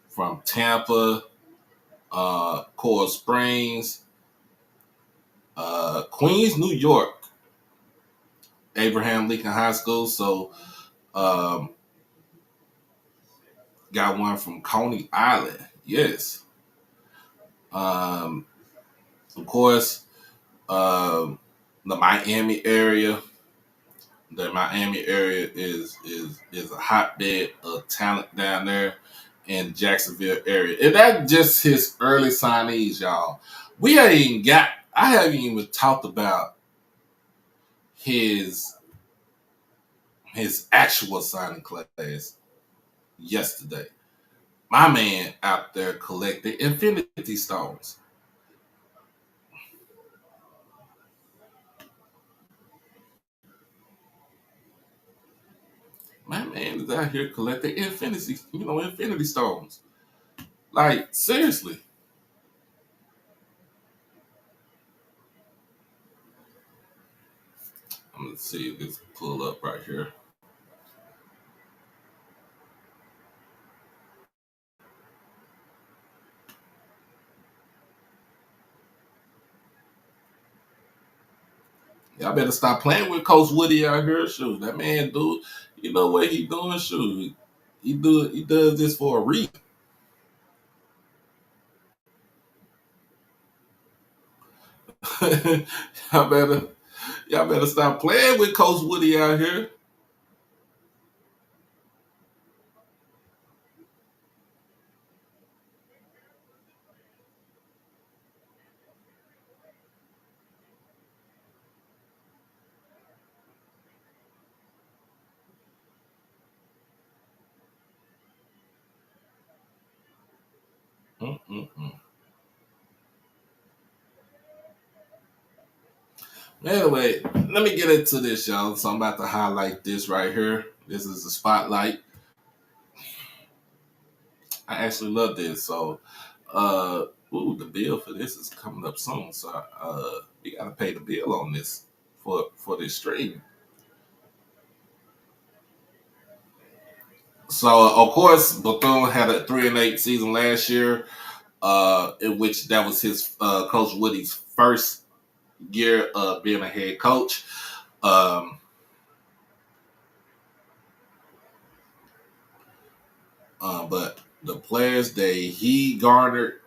Speaker 2: From Tampa, Coral Springs, Queens, New York, Abraham Lincoln High School. So, got one from Coney Island. Yes. Of course, the Miami area. The Miami area is a hotbed of talent down there in Jacksonville area. And that's just his early signees, y'all. I haven't even talked about his actual signing class yesterday. My man out there collected Infinity Stones. My man is out here collecting Infinity Stones. Like, seriously. I'm gonna see if this pull up right here. Y'all better stop playing with Coach Woody out here. Shoot, that man do. You know what he doing? Shoot, he does this for a reason. y'all better y'all better stop playing with Coach Woody out here. Mm-mm-mm. Anyway, let me get into this, y'all. So I'm about to highlight this right here. This is the spotlight. I actually love this. So, the bill for this is coming up soon. So, we gotta pay the bill on this for this stream. So, of course, Bethune had a 3-8 season last year, in which that was his Coach Woody's first year of being a head coach. Um, but the players that he garnered,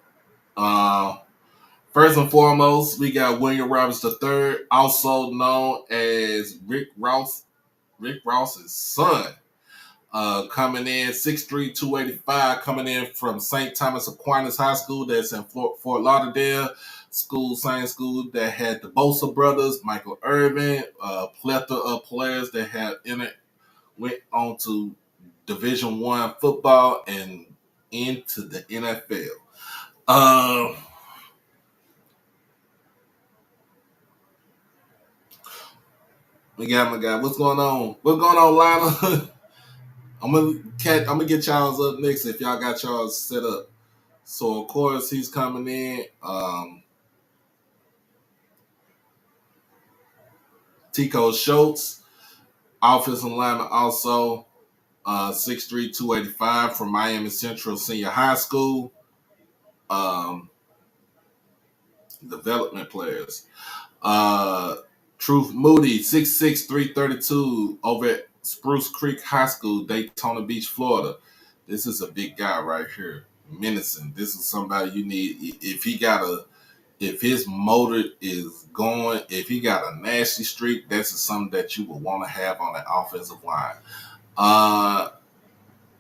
Speaker 2: first and foremost, we got William Roberts III, also known as Rick Ross's son. Coming in 6'3", 285, coming in from St. Thomas Aquinas High School that's in Fort Lauderdale. Same school that had the Bosa brothers, Michael Irvin, plethora of players that went on to Division I football and into the NFL. We got my guy. What's going on? What's going on, Lionel? I'm gonna get y'all's up next if y'all got y'all's set up. So of course he's coming in. Tico Schultz, offensive lineman, also 6'3", 285 from Miami Central Senior High School. Development players. Truth Moody, 6'6", 332 over at Spruce Creek High School, Daytona Beach, Florida. This is a big guy right here. Menacing. This is somebody you need. If his motor is going, if he got a nasty streak, this is something that you would want to have on the offensive line.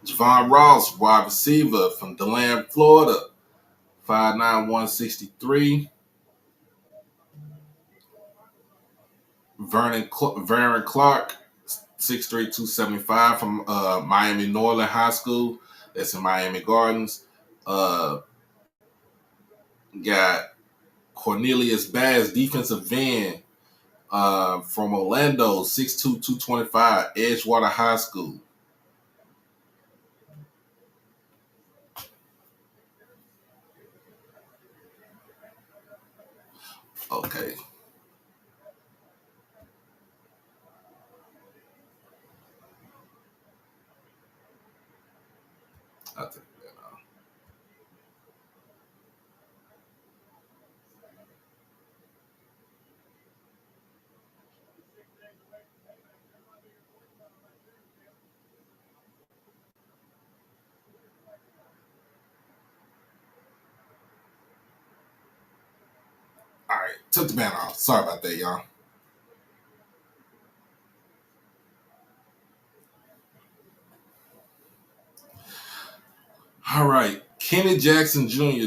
Speaker 2: Javon Ross, wide receiver from DeLand, Florida, 5'9", 163. Vernon Clark, 6'3", 275 from Miami Norland High School. That's in Miami Gardens. Got Cornelius Bass, defensive end from Orlando, 6'2", 225, Edgewater High School. Okay. I'll take that off. All right, took the banner off. Sorry about that, y'all. All right, Kenny Jackson Jr.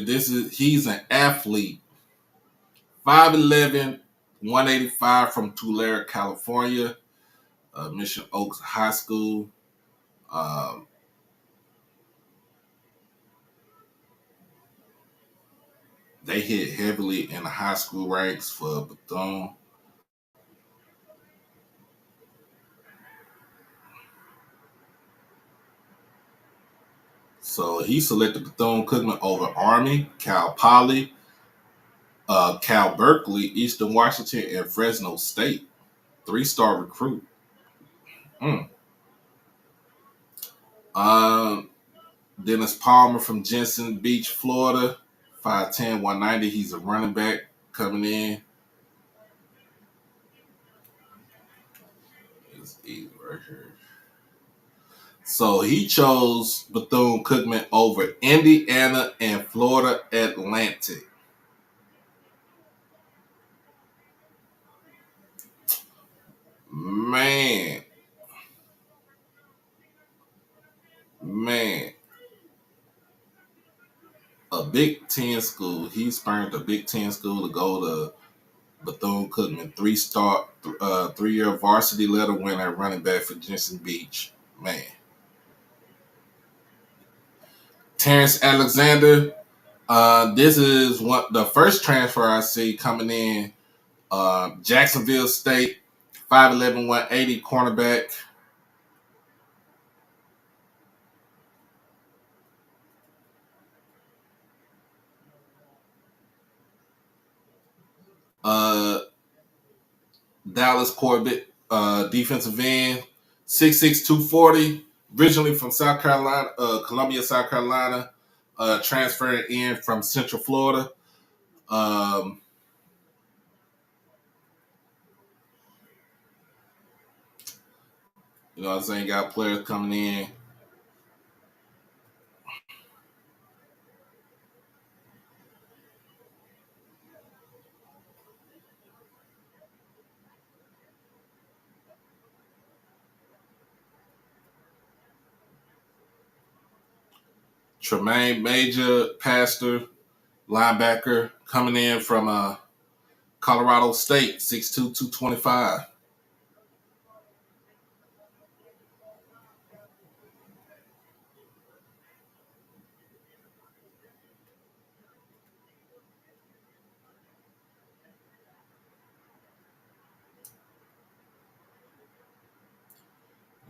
Speaker 2: He's an athlete. 5'11", 185 from Tulare, California. Mission Oaks High School. They hit heavily in the high school ranks for Bethune. So he selected Bethune-Cookman over Army, Cal Poly, Cal Berkeley, Eastern Washington, and Fresno State. 3-star recruit. Dennis Palmer from Jensen Beach, Florida, 5'10", 190. He's a running back coming in. It's easy right here. So he chose Bethune-Cookman over Indiana and Florida Atlantic. Man. A Big Ten school. He spurned a Big Ten school to go to Bethune-Cookman. 3-star, 3-year varsity letter winner, running back for Jensen Beach. Man. Terrence Alexander. This is the first transfer I see coming in. Jacksonville State, 5'11", 180 cornerback. Uh, Dallas Corbett, defensive end, 6'6", 240, originally from South Carolina, Columbia, South Carolina, transferring in from Central Florida. You know what I'm saying? Got players coming in. Tremaine Major, pastor, linebacker, coming in from Colorado State, 6'2", 225.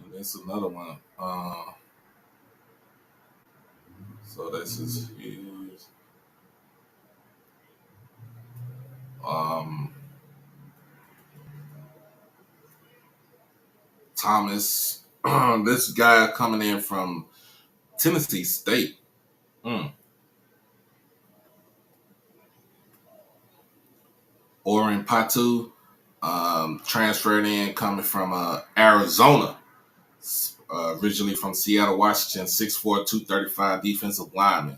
Speaker 2: And that's another one. So this is huge. Thomas, this guy coming in from Tennessee State. Oren Patu, transferred in coming from Arizona, originally from Seattle, Washington, 6'4", 235 defensive lineman.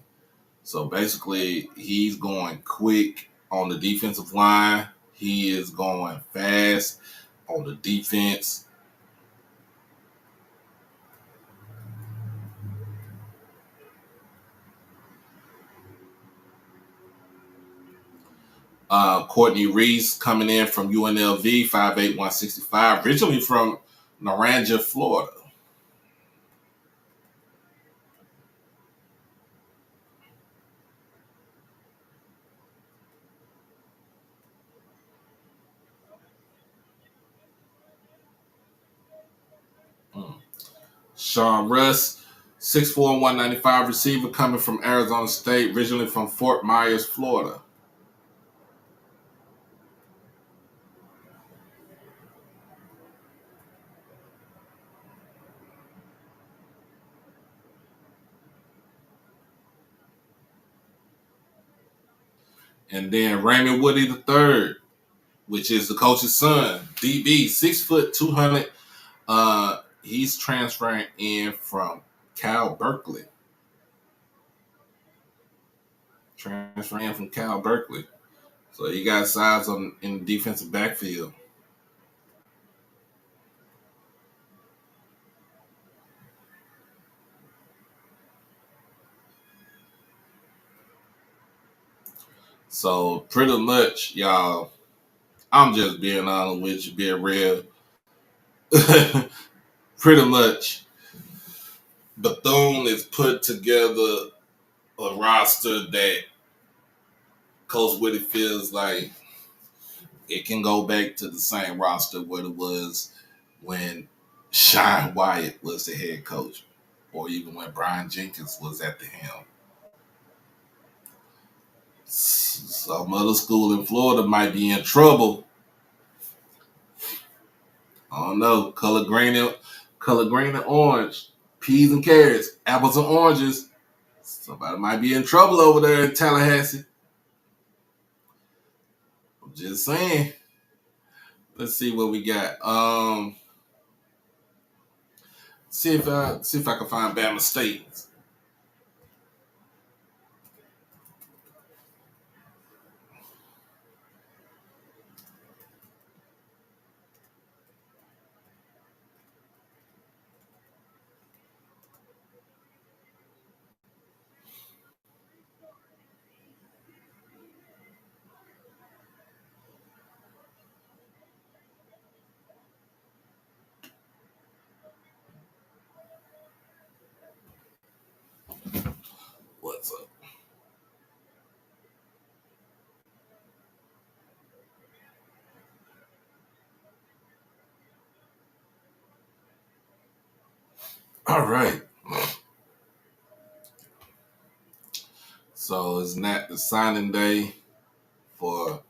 Speaker 2: So basically, he's going quick on the defensive line. He is going fast on the defense. Courtney Reese coming in from UNLV, 5'8", 165, originally from Naranja, Florida. Sean Russ, 6'4", 195 receiver coming from Arizona State, originally from Fort Myers, Florida. And then Raymond Woody III, which is the coach's son, DB, 6 foot 200. He's transferring in from Cal Berkeley. So he got size in the defensive backfield. So pretty much, y'all, I'm just being honest with you, being real. Pretty much, Bethune has put together a roster that Coach Woody feels like it can go back to the same roster what it was when Sean Wyatt was the head coach, or even when Brian Jenkins was at the helm. Some other school in Florida might be in trouble. I don't know. Color green and orange. Peas and carrots. Apples and oranges. Somebody might be in trouble over there in Tallahassee. I'm just saying. Let's see what we got. See if I can find Bama State. What's up? All right. So it's not the signing day for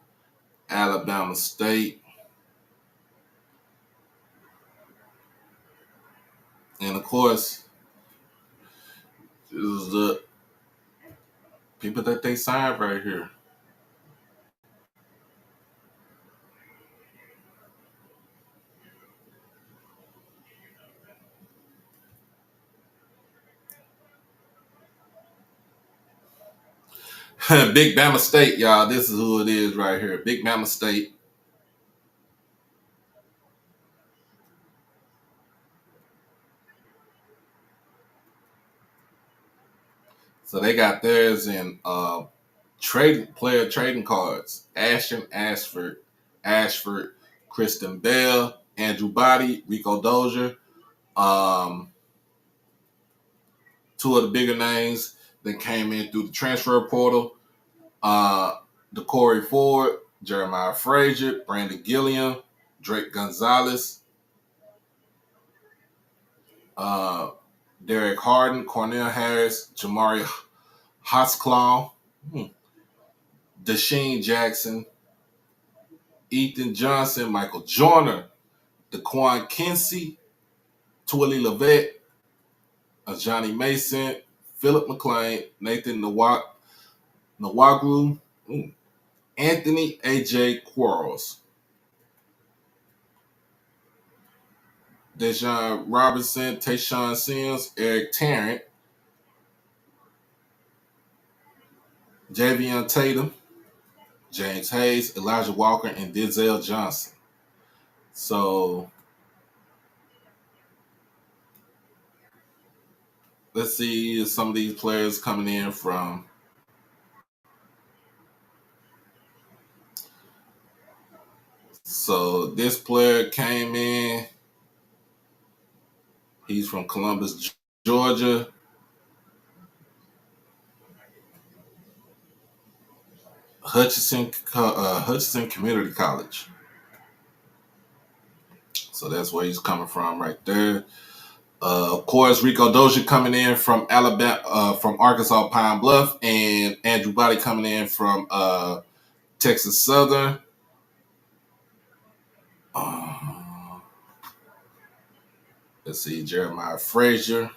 Speaker 2: Alabama. Alabama State. And of course, this is the people that they signed right here. Big Bama State, y'all. This is who it is right here. Big Bama State. So they got theirs in player trading cards. Ashford, Kristen Bell, Andrew Body, Rico Dozier. Two of the bigger names that came in through the transfer portal. DeCorey Ford, Jeremiah Frazier, Brandon Gilliam, Drake Gonzalez, Derek Harden, Cornell Harris, Jamari Hotsclaw, Desheen Jackson, Ethan Johnson, Michael Joyner, DeQuan Kinsey, Twilly Levette, Johnny Mason, Philip McClain, Nathan Nawaglu, Anthony A.J. Quarles, Dejon Robinson, Tayshawn Sims, Eric Tarrant, Javion Tatum, James Hayes, Elijah Walker, and Denzel Johnson. So let's see some of these players coming in from. So this player came in. He's from Columbus, Georgia. Hutchinson Community College. So that's where he's coming from right there. Of course, Rico Dozier coming in from Alabama, from Arkansas Pine Bluff, and Andrew Body coming in from Texas Southern. Let's see, Jeremiah Frazier.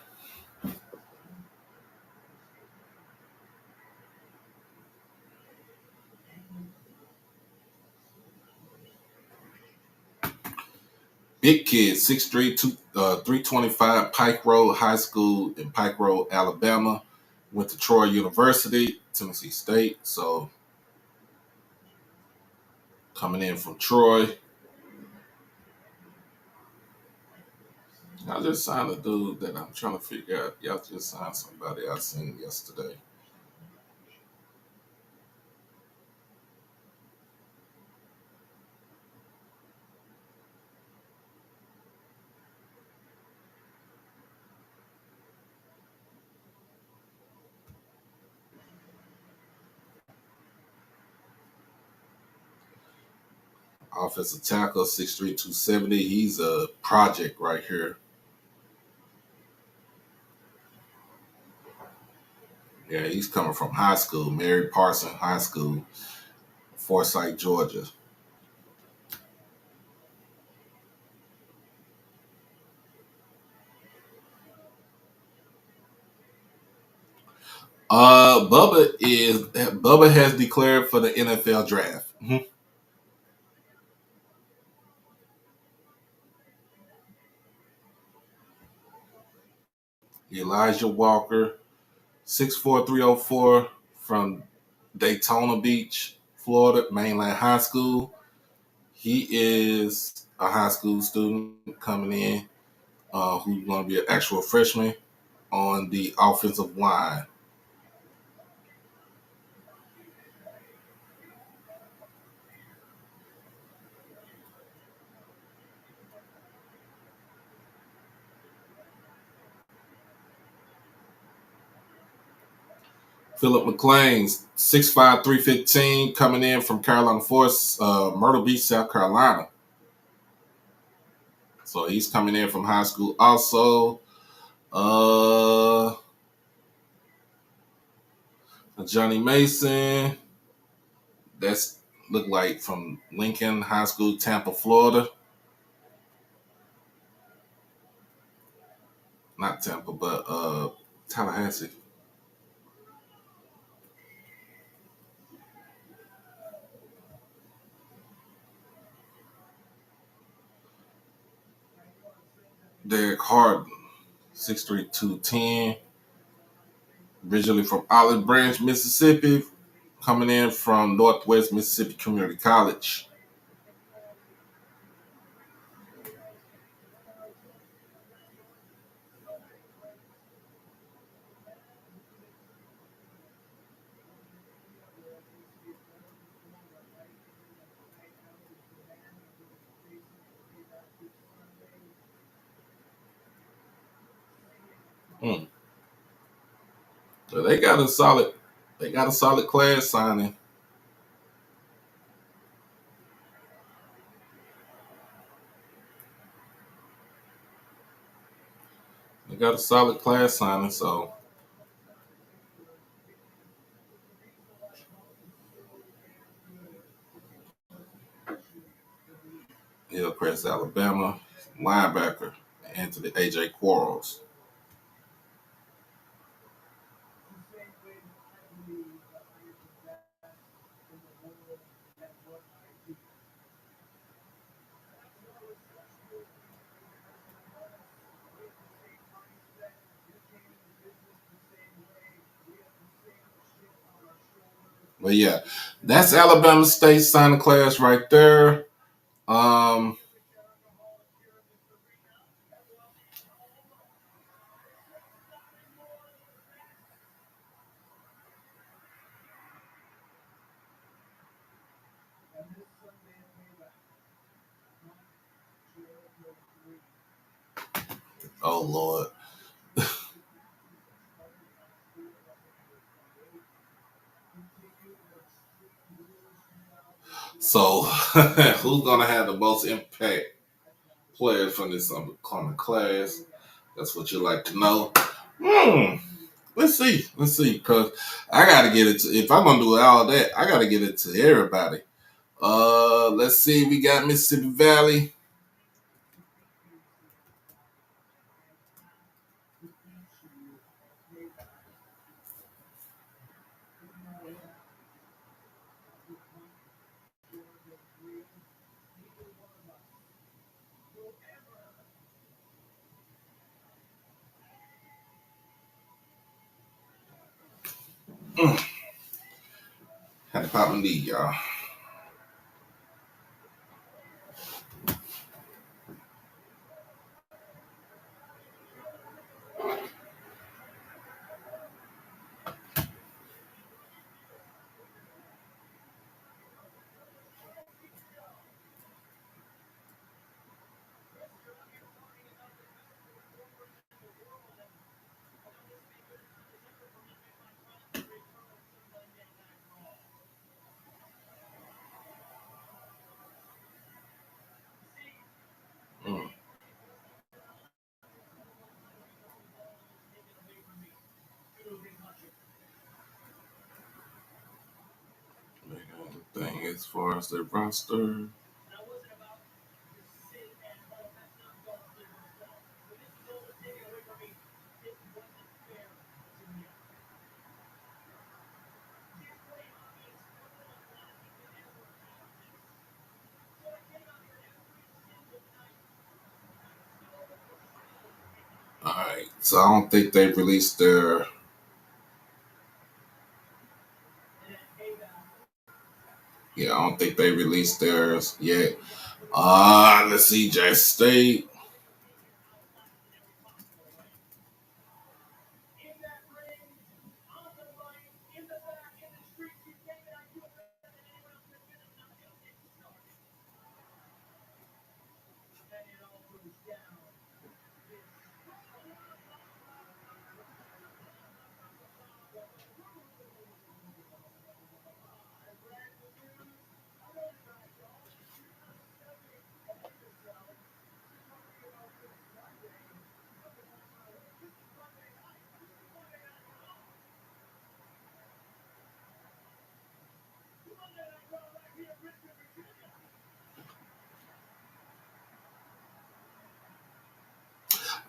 Speaker 2: Big kid, 6'3", 325, Pike Road High School in Pike Road, Alabama. Went to Troy University, Tennessee State. So coming in from Troy. I just signed a dude that I'm trying to figure out. Y'all just signed somebody I seen yesterday. Offensive tackle, 6'3", 270. He's a project right here. Yeah, he's coming from high school, Mary Parson High School, Forsyth, Georgia. Bubba has declared for the NFL draft. Elijah Walker, 6'4", 304 from Daytona Beach, Florida, Mainland High School. He is a high school student coming in who's going to be an actual freshman on the offensive line. Philip McClain, 6'5", 315, coming in from Carolina Force, Myrtle Beach, South Carolina. So he's coming in from high school also. Johnny Mason, that's look like from Lincoln High School, Tampa, Florida. Not Tampa, but Tallahassee. Derek Harden, 6'3", 210. Originally from Olive Branch, Mississippi, coming in from Northwest Mississippi Community College. Hmm. So they got a solid class signing. They got a solid class signing, so Hillcrest, Alabama, linebacker, Anthony A.J. Quarles. But yeah, that's Alabama State signing class right there. Um, oh Lord. So who's gonna have the most impact players from this upcoming class? That's what you like to know. Hmm. Let's see. Cause I gotta get it to, if I'm gonna do all that, I gotta get it to everybody. Let's see. We got Mississippi Valley. Had to pop my knee, y'all. Mm. The thing as far as their roster. All right. So I don't think they released their. Yeah, I don't think they released theirs yet. Let's see, Jackson State.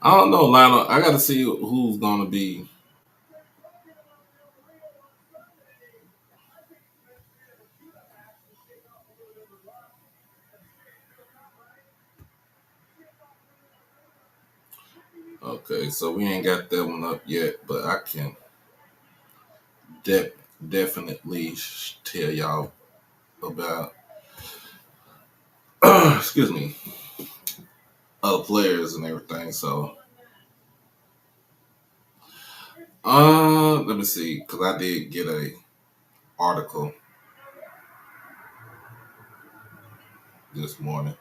Speaker 2: I don't know, Lionel. I got to see who's going to be. Okay, so we ain't got that one up yet, but I can de- definitely tell y'all about, excuse me, other players and everything. So, let me see, because I did get a article this morning.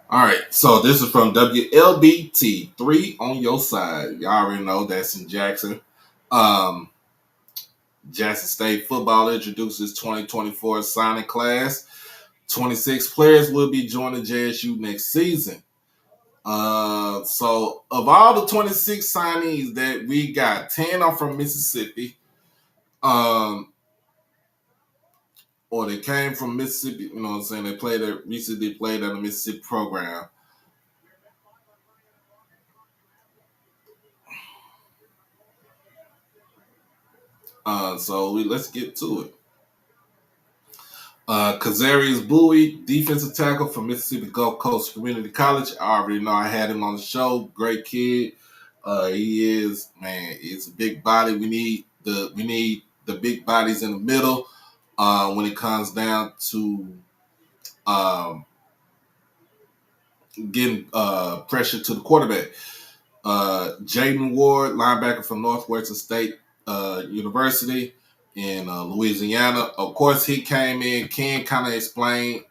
Speaker 2: All right, so this is from WLBT, 3 on your side. Y'all already know that's in Jackson. Um, Jackson State football introduces 2024 signing class. 26 players will be joining JSU next season. So of all the 26 signees that we got, 10 are from Mississippi. Or they came from Mississippi, you know what I'm saying? They recently played at a Mississippi program. So let's get to it. Kazarius Bowie, defensive tackle from Mississippi Gulf Coast Community College. I already know I had him on the show. Great kid. He is, man, it's a big body. We need the big bodies in the middle when it comes down to getting pressure to the quarterback. Jaden Ward, linebacker from Northwestern State University in Louisiana. Of course, he came in. Ken kind of explained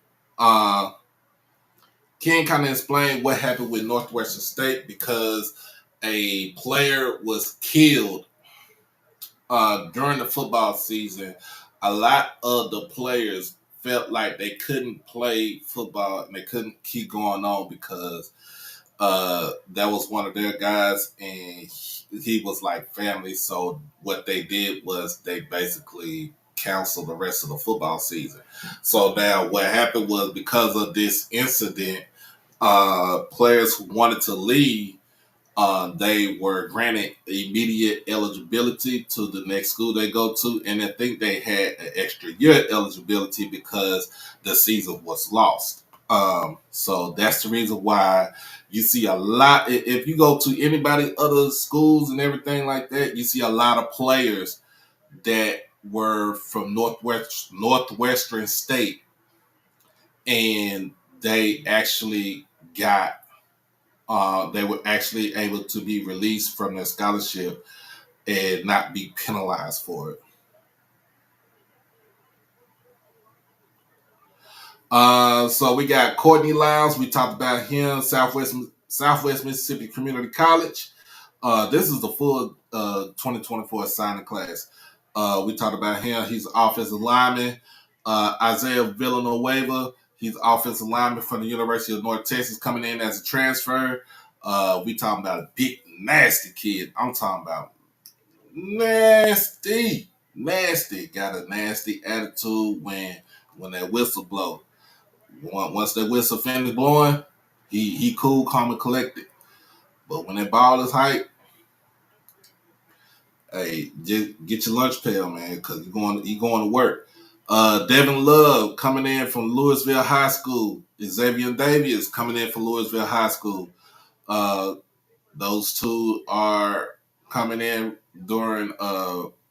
Speaker 2: what happened with Northwestern State because a player was killed during the football season. A lot of the players felt like they couldn't play football and they couldn't keep going on because that was one of their guys, and he was like family. So what they did was they basically canceled the rest of the football season. So now what happened was because of this incident, players who wanted to leave, they were granted immediate eligibility to the next school they go to, and I think they had an extra year eligibility because the season was lost. So that's the reason why you see a lot. If you go to anybody other schools and everything like that, you see a lot of players that were from Northwestern State, and they actually got they were actually able to be released from their scholarship and not be penalized for it. So we got Courtney Lyles. We talked about him, Southwest Mississippi Community College. This is the full 2024 signing class. We talked about him. He's offensive lineman. Isaiah Villanueva. He's offensive lineman from the University of North Texas, coming in as a transfer. We talking about a big nasty kid. I'm talking about nasty. Got a nasty attitude when that whistle blow. Once that whistle finished blowing, he cool, calm, and collected. But when that ball is hyped, hey, just get your lunch pail, man, because you're going to work. Devin Love coming in from Louisville High School. Xavier Davis coming in from Louisville High School. Those two are coming in during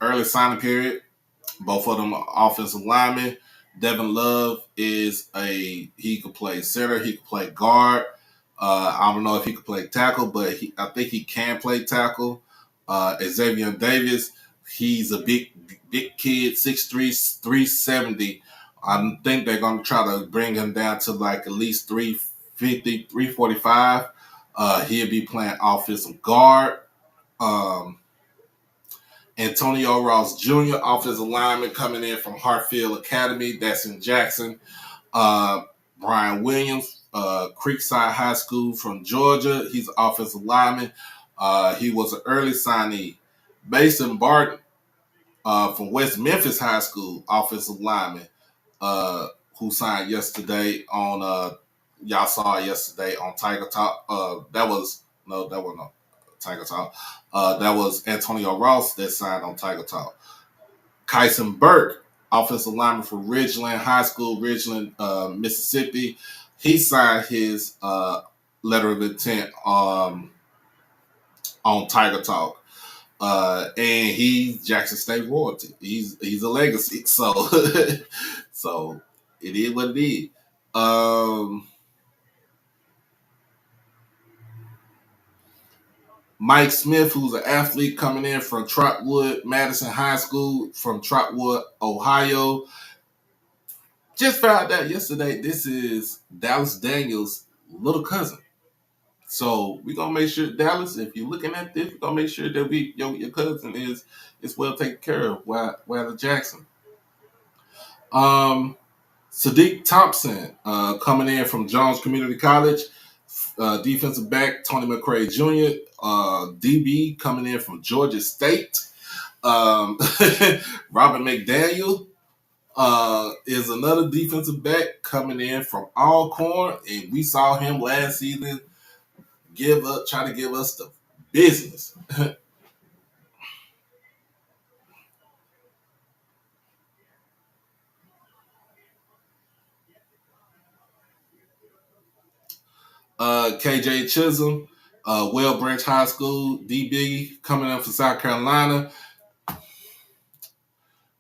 Speaker 2: early signing period. Both of them are offensive linemen. Devin Love he could play center, he could play guard. I don't know if he could play tackle, but I think he can play tackle. Xavier Davis, he's a big kid, 6'3", 370. I think they're going to try to bring him down to like at least 350, 345. He'll be playing offensive guard. Antonio Ross Jr., offensive lineman coming in from Hartfield Academy. That's in Jackson. Brian Williams, Creekside High School from Georgia. He's an offensive lineman. He was an early signee. Mason Barton from West Memphis High School, offensive lineman, who signed yesterday on, y'all saw yesterday on Tiger Talk. That was No, that wasn't on Tiger Talk. That was Antonio Ross that signed on Tiger Talk. Kyson Burke, offensive lineman for Ridgeland High School, Ridgeland, Mississippi. He signed his letter of intent on Tiger Talk. And he's Jackson State royalty. He's a legacy. So so it is what it is. Mike Smith, who's an athlete coming in from Trotwood Madison High School from Trotwood, Ohio. Just found out yesterday this is Dallas Daniels' little cousin. So we're gonna make sure, Dallas, if you're looking at this, we're gonna make sure that your cousin is well taken care of while the Jackson. Sadiq Thompson coming in from Jones Community College. Defensive back Tony McCray Jr. DB coming in from Georgia State. Robert McDaniel is another defensive back coming in from Alcorn, and we saw him last season try to give us the business. KJ Chisholm, Well Branch High School, DB, coming up from South Carolina.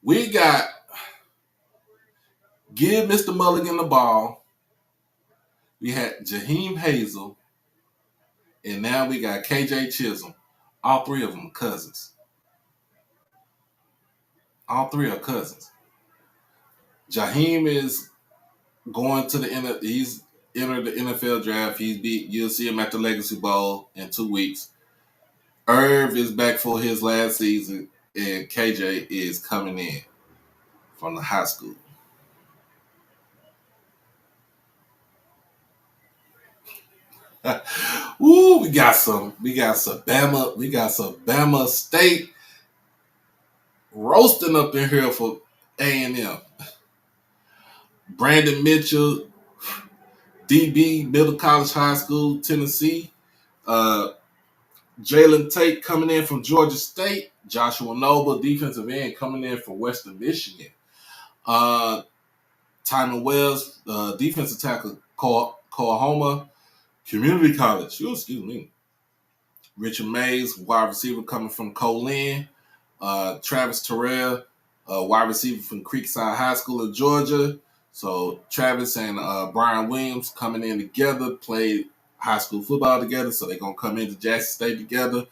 Speaker 2: We got give Mr. Mulligan the ball. We had Jaheim Hazel, and now we got KJ Chisholm. All three of them are cousins. All three are cousins. Jaheim is going to he's entered the NFL draft. You'll see him at the Legacy Bowl in 2 weeks. Irv is back for his last season, and KJ is coming in from the high school. Ooh, we got some Bama State roasting up in here for A&M. Brandon Mitchell, DB, Middle College High School, Tennessee. Jalen Tate coming in from Georgia State. Joshua Noble, defensive end, coming in from Western Michigan. Timon Wells, defensive tackle, Coahoma Community College. Excuse me. Richard Mays, wide receiver, coming from Colin. Travis Terrell, wide receiver from Creekside High School in Georgia. So Travis and Brian Williams coming in together, played high school football together, so they're going to come into Jackson State together.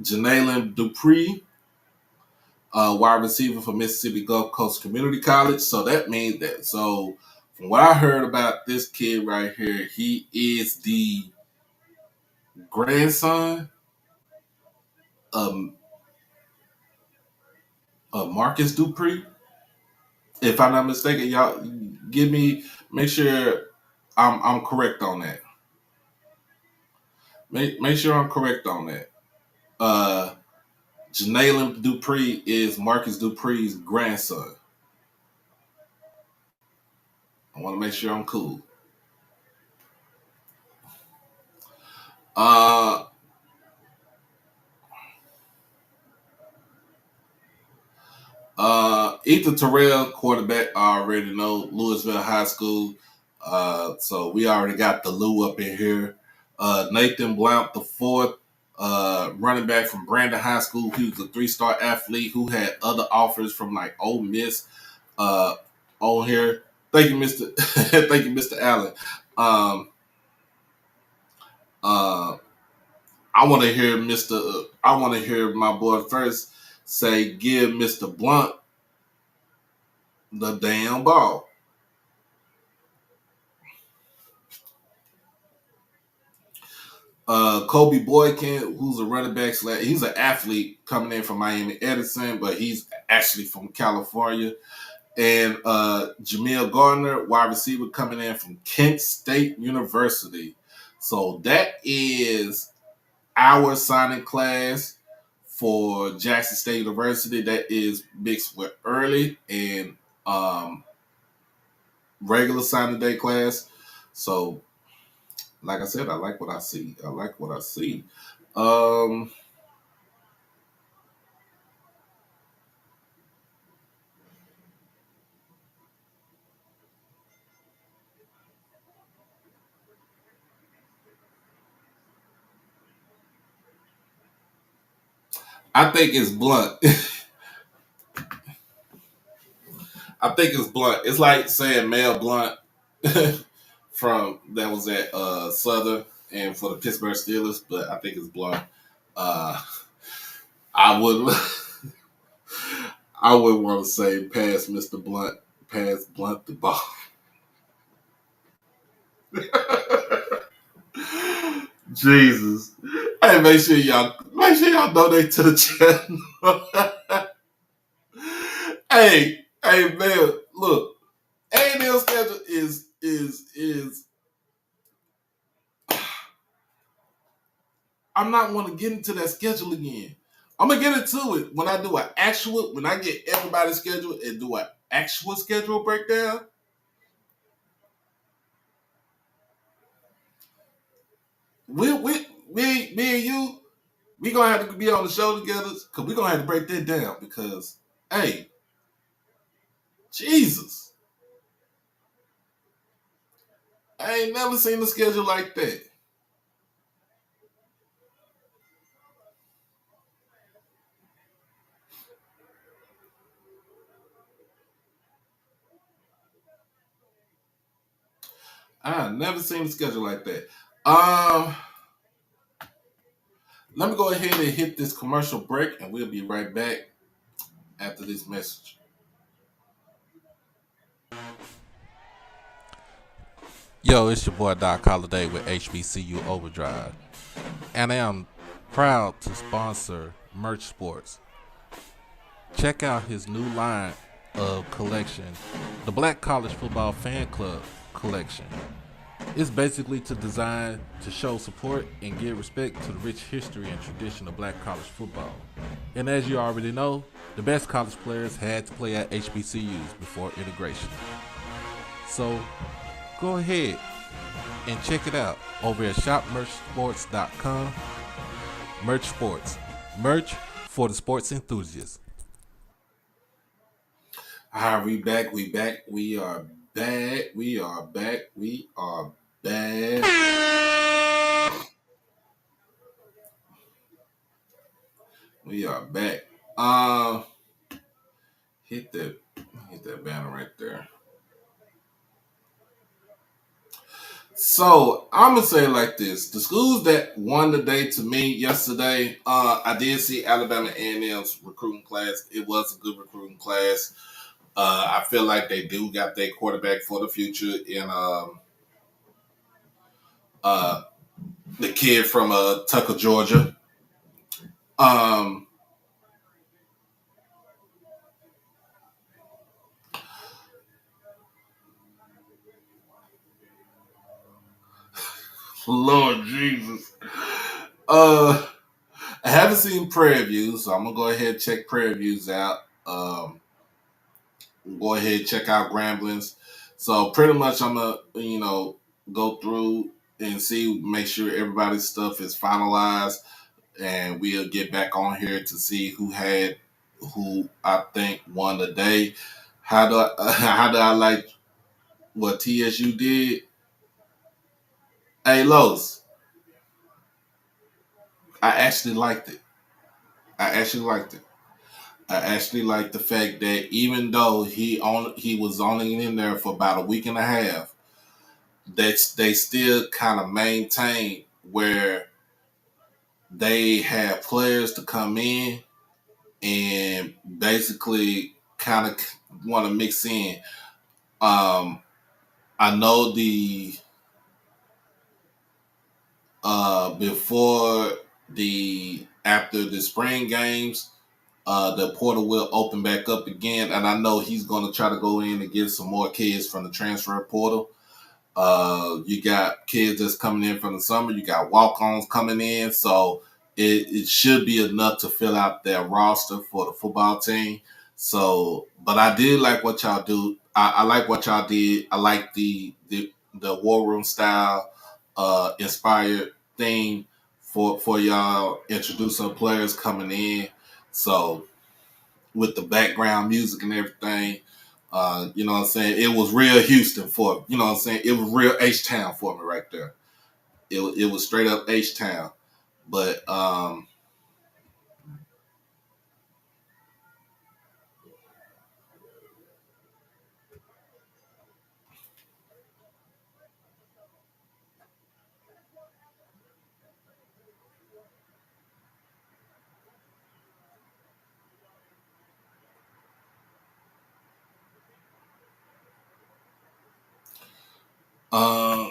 Speaker 2: Janalen Dupree, wide receiver for Mississippi Gulf Coast Community College. So that means that. So from what I heard about this kid right here, he is the grandson of Marcus Dupree. If I'm not mistaken, y'all make sure I'm correct on that. Make sure I'm correct on that. Janalen Dupree is Marcus Dupree's grandson. I want to make sure I'm cool. Ethan Terrell, quarterback, I already know, Louisville High School. So we already got the Lou up in here. Nathan Blount, the fourth, running back from Brandon High School. He was a 3-star athlete who had other offers from like Ole Miss on here. Thank you, Mr. Thank you, Mr. Allen. I want to hear my boy first say, give Mr. Blunt the damn ball. Kobe Boykin, who's a running back, he's an athlete coming in from Miami Edison, but he's actually from California. And Jamil Gardner, wide receiver, coming in from Kent State University. So that is our signing class for Jackson State University. That is mixed with early and regular signing day class. So Like I said, I like what I see. I like what I see. Um, I think it's blunt. I think it's blunt. It's like saying Mel Blunt from that was at Southern and for the Pittsburgh Steelers, but I think it's blunt. Uh, I would I would want to say pass Mr. Blunt, pass Blunt the ball. Jesus. Hey, make sure y'all donate to the channel. hey man, look, A&M schedule is I'm not want to get into that schedule again. I'm gonna get into it when I do when I get everybody's schedule and do an actual schedule breakdown. Me and you, we gonna have to be on the show together because we gonna have to break that down because, hey, Jesus, I ain't never seen a schedule like that. I never seen a schedule like that. Um, Let me go ahead and hit this commercial break, and we'll be right back after this message.
Speaker 4: Yo, it's your boy Doc Holiday with HBCU Overdrive, and I am proud to sponsor Merch Sports. Check out his new line of collection, the Black College Football Fan Club collection. It's basically designed to show support and give respect to the rich history and tradition of black college football. And as you already know, the best college players had to play at HBCUs before integration. So go ahead and check it out over at shopmerchsports.com. Merch Sports. Merch for the sports enthusiasts.
Speaker 2: All right, we back. We back. We are back. We are back. We are back. We are back. Hit that banner right there. So I'm gonna say it like this: the schools that won the day to me yesterday, I did see Alabama A&M's recruiting class. It was a good recruiting class. I feel like they do got their quarterback for the future in uh, the kid from Tucker, Georgia. Um, Lord Jesus. I haven't seen Prairie View, so I'm gonna go ahead and check Prairie Views out. Go ahead and check out Gramblings. So pretty much I'm gonna go through and see, make sure everybody's stuff is finalized, and we'll get back on here to see who I think won the day. How do I how do I like what TSU did? Hey Los, I actually liked it. I actually liked it. I actually like the fact that even though he was only in there for about a week and a half, that they still kind of maintain where they have players to come in and basically kind of want to mix in. Um, I know the before the after the spring games, the portal will open back up again, and I know he's going to try to go in and get some more kids from the transfer portal. You got kids that's coming in from the summer. You got walk-ons coming in, so it should be enough to fill out their roster for the football team. So, but I did like what y'all do. I like what y'all did. I like the war room style. inspired thing for y'all introducing players coming in. So with the background music and everything, you know what I'm saying? It was real Houston for me. You know what I'm saying? It was real H-Town for me right there. It was straight up H-Town. But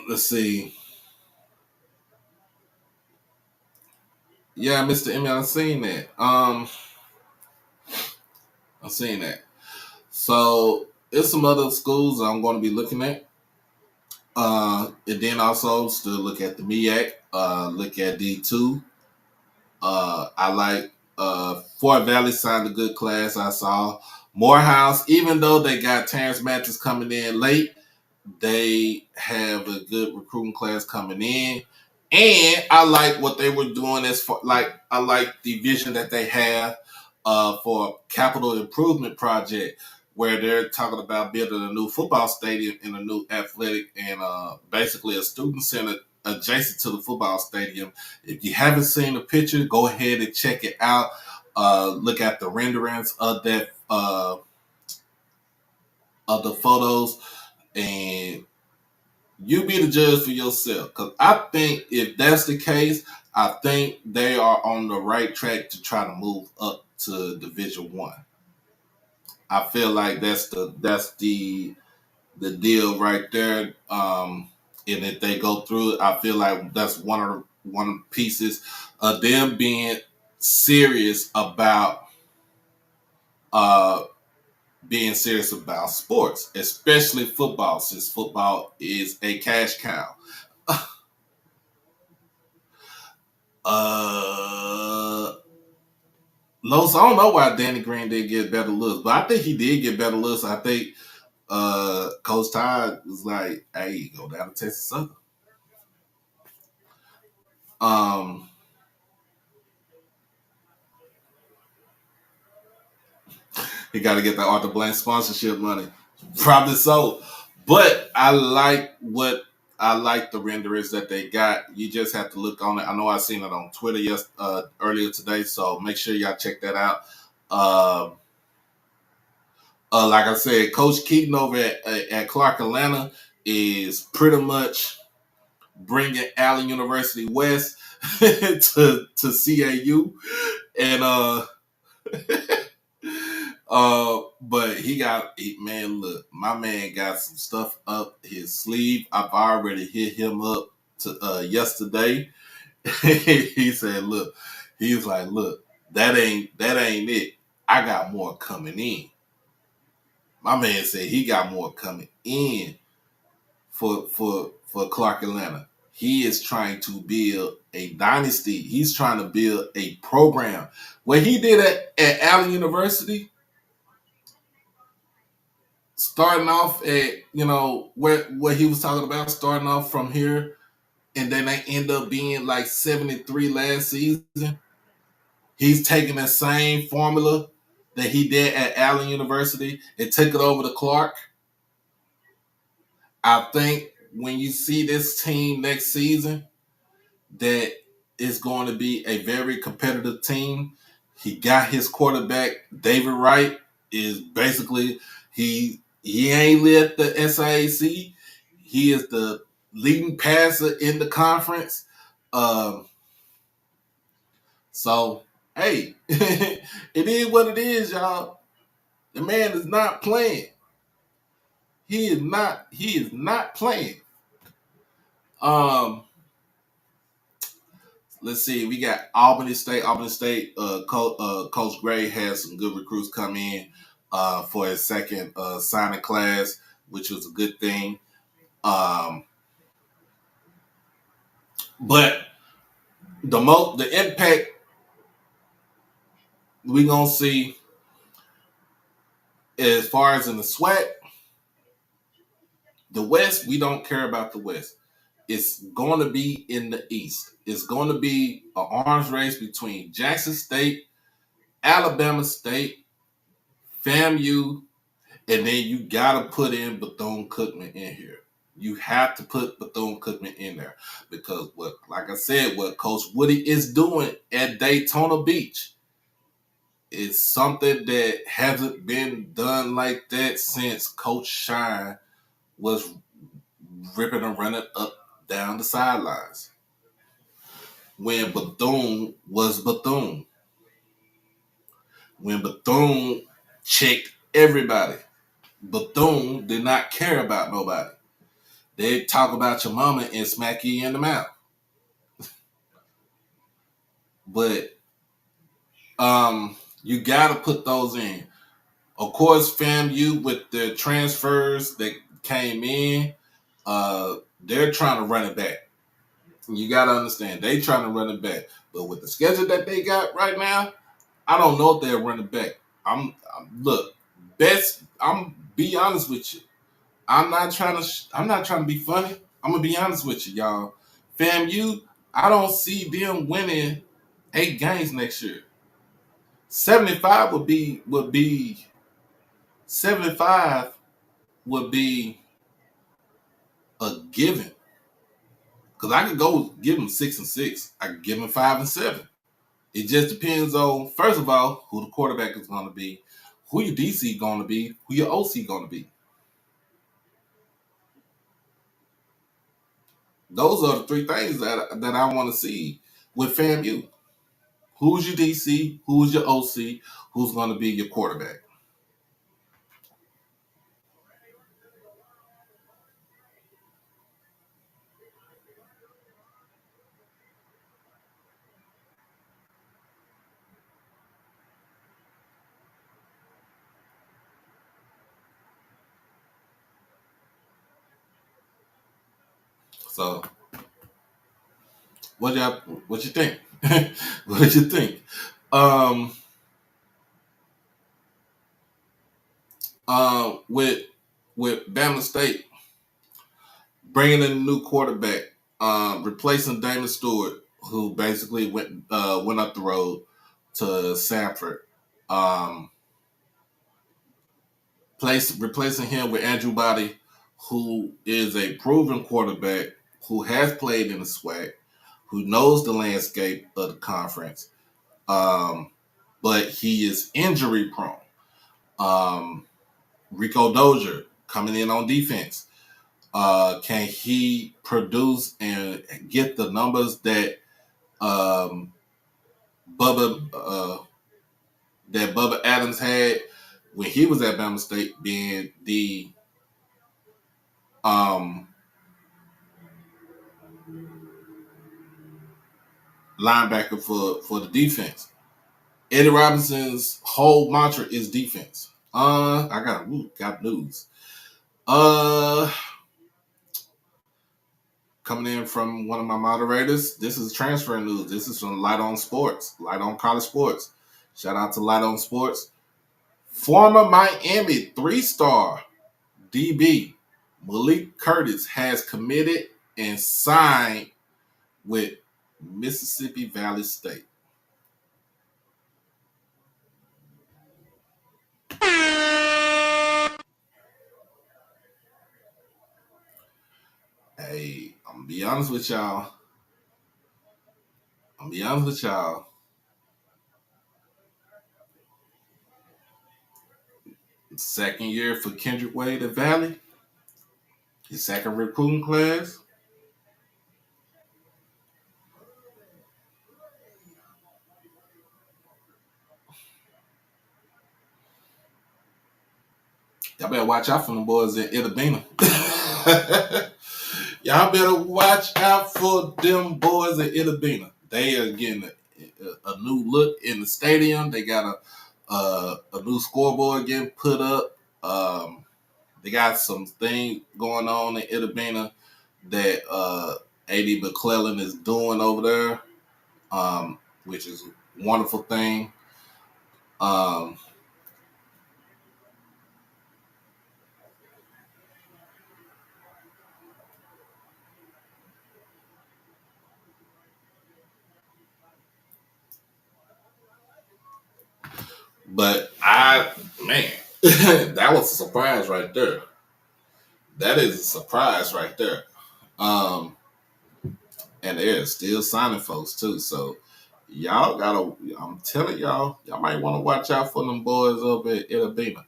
Speaker 2: let's see. Yeah, Mr. Emmy, I've seen that. I've seen that. So there's some other schools I'm going to be looking at. And then also still look at the MEAC, look at D2. I like Fort Valley signed a good class. I saw Morehouse, even though they got Terrence Matthews coming in late, they have a good recruiting class coming in. And I like what they were doing as far like I like the vision that they have for a capital improvement project where they're talking about building a new football stadium and a new athletic and basically a student center adjacent to the football stadium. If you haven't seen the picture, go ahead and check it out. Look at the renderings of that of the photos, and you be the judge for yourself. Because I think if that's the case, I think they are on the right track to try to move up to Division One. I feel like that's the deal right there. And if they go through it, I feel like that's one of the pieces of them being serious about uh being serious about sports, especially football, since football is a cash cow. Los, I don't know why Danny Green didn't get better looks, but I think he did get better looks. I think Coach Todd was like, "Hey, go down to Texas Southern." Um, he got to get the Arthur Blank sponsorship money, probably so. But I like the renderings that they got. You just have to look on it. I know I seen it on Twitter earlier today, so make sure y'all check that out. Uh, like I said, Coach Keaton over at Clark Atlanta is pretty much bringing Allen University West to CAU, and but man, look, my man got some stuff up his sleeve. I've already hit him up to yesterday. He said, "Look," he's like, "Look, that ain't it. I got more coming in." My man said he got more coming in for Clark Atlanta. He is trying to build a dynasty. He's trying to build a program. What he did at Allen University, starting off at, what he was talking about, starting off from here, and then they end up being like 73 last season. He's taking the same formula that he did at Allen University and took it over to Clark. I think when you see this team next season, that is going to be a very competitive team. He got his quarterback, David Wright, is basically he ain't led the SIAC. He is the leading passer in the conference. So hey, it is what it is, y'all. The man is not playing. He is not playing. Um Let's see. We got Albany State. Albany State Coach Gray has some good recruits come in for his second signing class, which was a good thing. But the impact we gonna see as far as in the SWAC, the West, we don't care about the West. it's going to be in the East. It's going to be an arms race between Jackson State, Alabama State, FAMU, and then you got to put in Bethune-Cookman in here. You have to put Bethune-Cookman in there because like I said, what Coach Woody is doing at Daytona Beach is something that hasn't been done like that since Coach Shine was ripping and running up down the sidelines. When Bethune was Bethune. When Bethune checked everybody. Bethune did not care about nobody. They talk about your mama and smack you in the mouth. But you got to put those in. Of course, FAMU with the transfers that came in, they're trying to run it back. You got to understand, they trying to run it back. But with the schedule that they got right now, I don't know if they're running back. I'm be honest with you. I'm not trying to be funny. I'm gonna be honest with you, y'all. FAMU, I don't see them winning 8 games next year. 75 would be 75 would be a given. Because I could go give them 6-6. I could give them 5-7. It just depends on, first of all, who the quarterback is going to be, who your DC going to be, who your OC going to be. Those are the 3 things that I want to see with FAMU. Who's your DC? Who's your OC? Who's going to be your quarterback? So, what you think? What you think? With Bama State bringing in a new quarterback, replacing Damon Stewart, who basically went up the road to Samford, replacing him with Andrew Body, who is a proven quarterback who has played in the SWAC, who knows the landscape of the conference, but he is injury prone. Rico Dozier coming in on defense. Can he produce and get the numbers that Bubba Adams had when he was at Bama State, being the linebacker for the defense? Eddie Robinson's whole mantra is defense. I got news. Coming in from one of my moderators, this is transfer news. This is from Light On Sports, Light On College Sports. Shout out to Light On Sports. Former Miami 3-star DB Malik Curtis has committed and signed with Mississippi Valley State. Hey, I'm gonna be honest with y'all. Second year for Kendrick Wade at Valley. His second recruiting class. Y'all better watch out for them boys in Itabena. Y'all better watch out for them boys in Itabena. They are getting a new look in the stadium. They got a new scoreboard getting put up. They got some thing going on in Itabena that A.D. McClellan is doing over there, which is a wonderful thing. But man, that was a surprise right there. That is a surprise right there. Um, and they're still signing folks too. So y'all gotta. I'm telling y'all might want to watch out for them boys over at Alabama.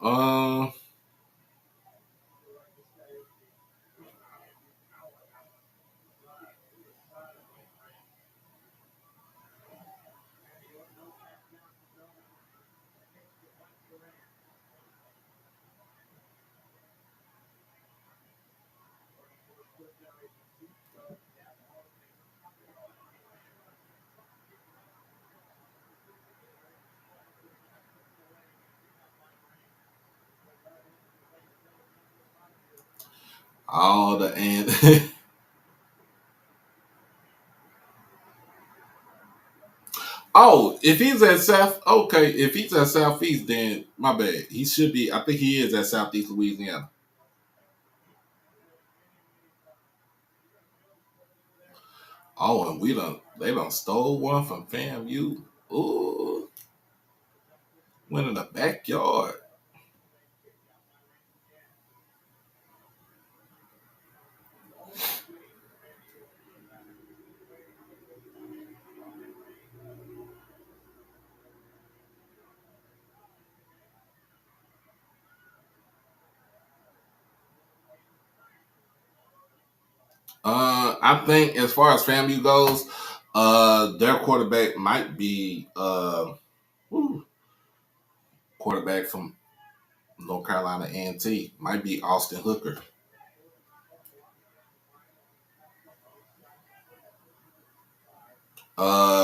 Speaker 2: Um, all the and oh, if he's at South, okay. If he's at Southeast, then my bad. He should be. I think he is at Southeast Louisiana. Oh, and they done stole one from FAMU. Ooh, went in the backyard. I think as far as FAMU goes, their quarterback might be whew, quarterback from North Carolina A&T. Might be Austin Hooker.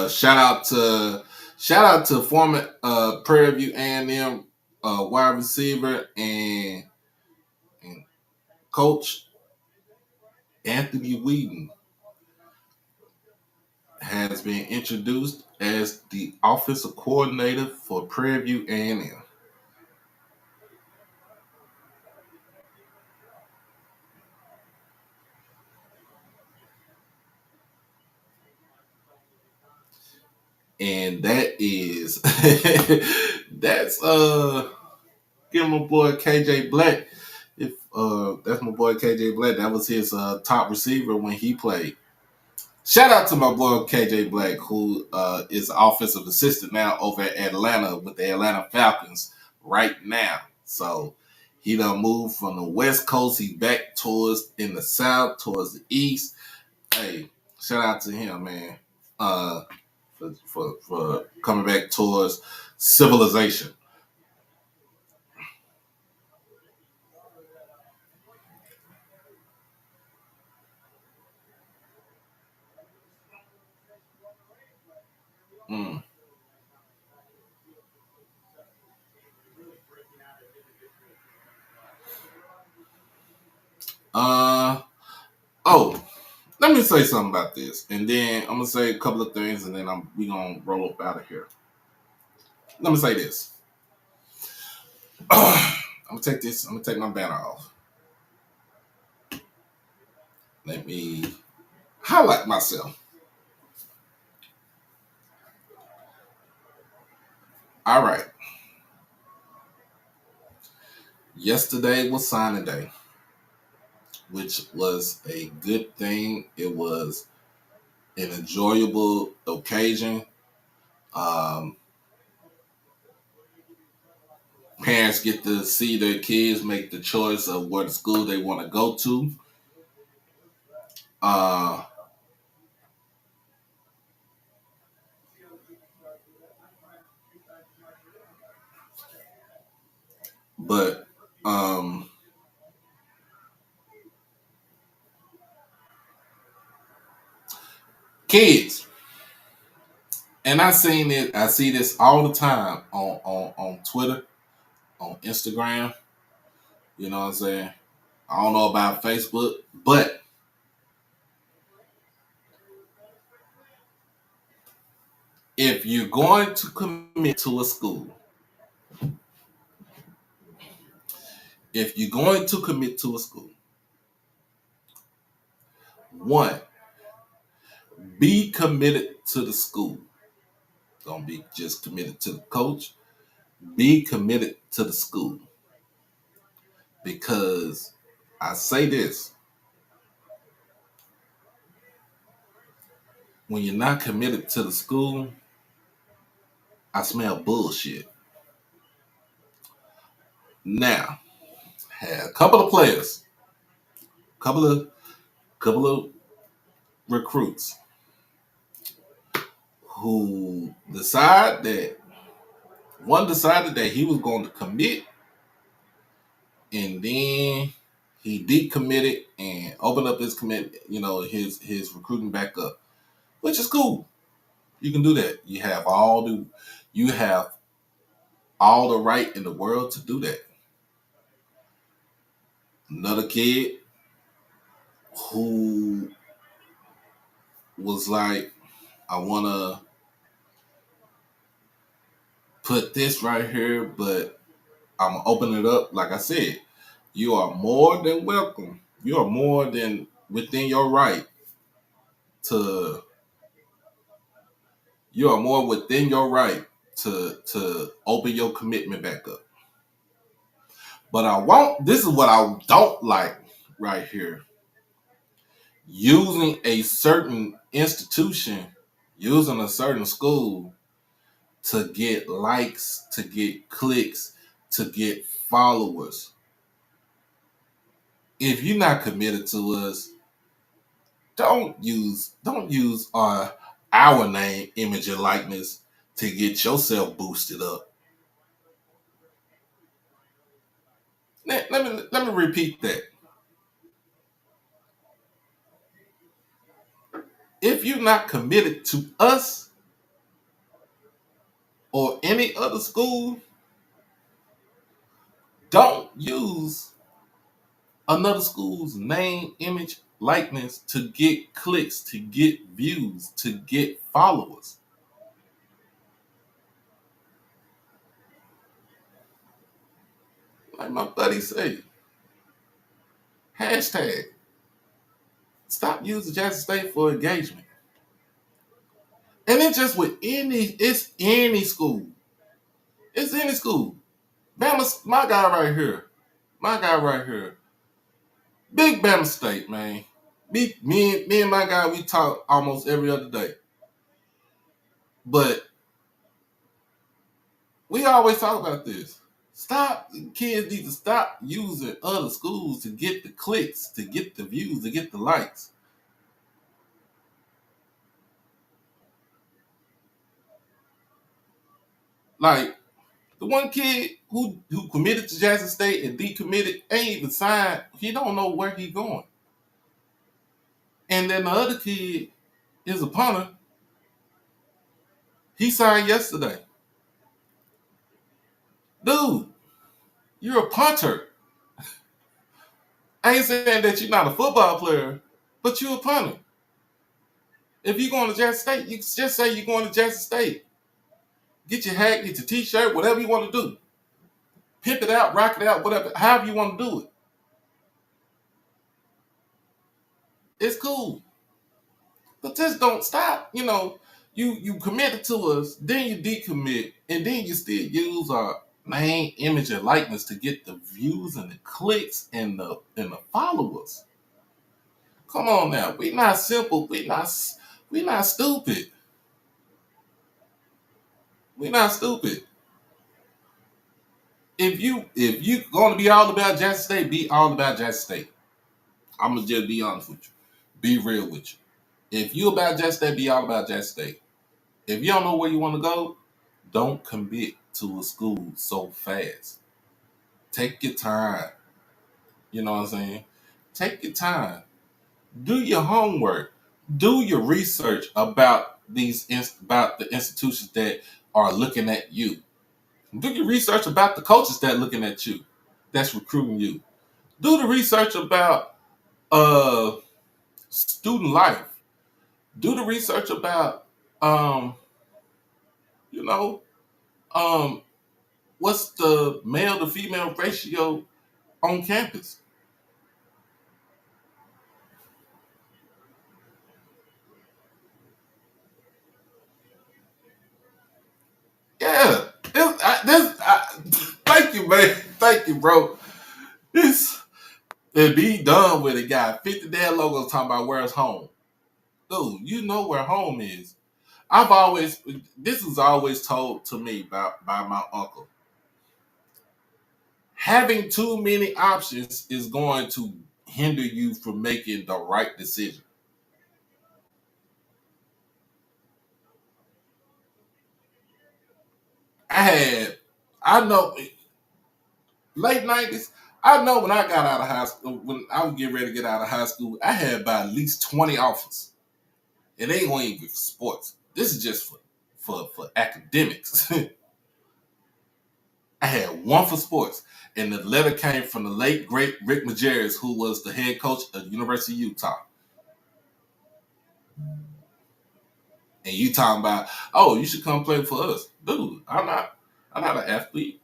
Speaker 2: Shout out to former Prairie View A&M wide receiver and coach Anthony Whedon has been introduced as the offensive coordinator for Prairie View A&M. And that is that's give my boy KJ Black. If That's my boy KJ Black. That was his top receiver when he played. Shout out to my boy KJ Black, who is offensive assistant now over at Atlanta with the Atlanta Falcons right now. So he done moved from the West Coast. He back towards in the South, towards the East. Hey, shout out to him, man, for coming back towards civilization. Mm. Uh oh, let me say something about this, and then I'm gonna say a couple of things, and then we gonna roll up out of here. Let me say this. I'm gonna take this. I'm gonna take my banner off. Let me highlight myself. All right. Yesterday was signing day, which was a good thing. It was an enjoyable occasion. Um, Parents get to see their kids make the choice of what school they want to go to. Uh, but kids, and I see this all the time on Twitter, on Instagram. You know what I'm saying? I don't know about Facebook, but if you're going to commit to a school, If you're going to commit to a school, one, be committed to the school. Don't be just committed to the coach. Be committed to the school. Because I say this, when you're not committed to the school, I smell bullshit. Now, had a couple of players, couple of recruits who decided that he was going to commit, and then he decommitted and opened up his commit, his recruiting back up, which is cool. You can do that. You have all the right in the world to do that. Another kid who was like, I want to put this right here, but I'm going to open it up. Like I said, you are more than welcome. You are more than within your right to, you are more within your right to open your commitment back up. But this is what I don't like right here. Using a certain institution, using a certain school to get likes, to get clicks, to get followers. If you're not committed to us, don't use our name, image, and likeness to get yourself boosted up. Let me repeat that. If you're not committed to us or any other school, don't use another school's name, image, likeness to get clicks, to get views, to get followers. Like my buddy say, hashtag, stop using Jackson State for engagement. And it's just with it's any school. It's any school. Bama, my guy right here. Big Bama State, man. Me and my guy, we talk almost every other day. But we always talk about this. Kids need to stop using other schools to get the clicks, to get the views, to get the likes. Like, the one kid who committed to Jackson State and decommitted ain't even signed. He don't know where he going. And then the other kid is a punter. He signed yesterday. Dude, you're a punter. I ain't saying that you're not a football player, but you're a punter. If you're going to Jackson State, you just say you're going to Jackson State. Get your hat, get your t-shirt, whatever you want to do. Pimp it out, rock it out, whatever, however you want to do it. It's cool. But just don't stop. You committed to us, then you decommit, and then you still use our name, image, and likeness to get the views and the clicks and the followers. Come on now. We not simple. We not stupid. We not stupid. If you gonna be all about Jackson State, be all about Jackson State. I'm gonna just be honest with you. Be real with you. If you about Jackson State, be all about Jackson State. If you don't know where you want to go, don't commit to a school so fast. Take your time. You know what I'm saying? Take your time. Do your homework. Do your research about about the institutions that are looking at you. Do your research about the coaches that are looking at you, that's recruiting you. Do the research about student life. Do the research about you know, what's the male to female ratio on campus. Yeah. Thank you, man. Thank you, bro. It be done with it. Got 50 damn logos talking about where's home. Dude, you know where home is. This was always told to me by my uncle. Having too many options is going to hinder you from making the right decision. I know, late 90s, I know when I got out of high school, when I was getting ready to get out of high school, I had about at least 20 offers. It ain't going to be for sports. This is just for academics. I had one for sports, and the letter came from the late great Rick Majerus, who was the head coach of the University of Utah. And you talking about, oh, you should come play for us, dude. I'm not an athlete.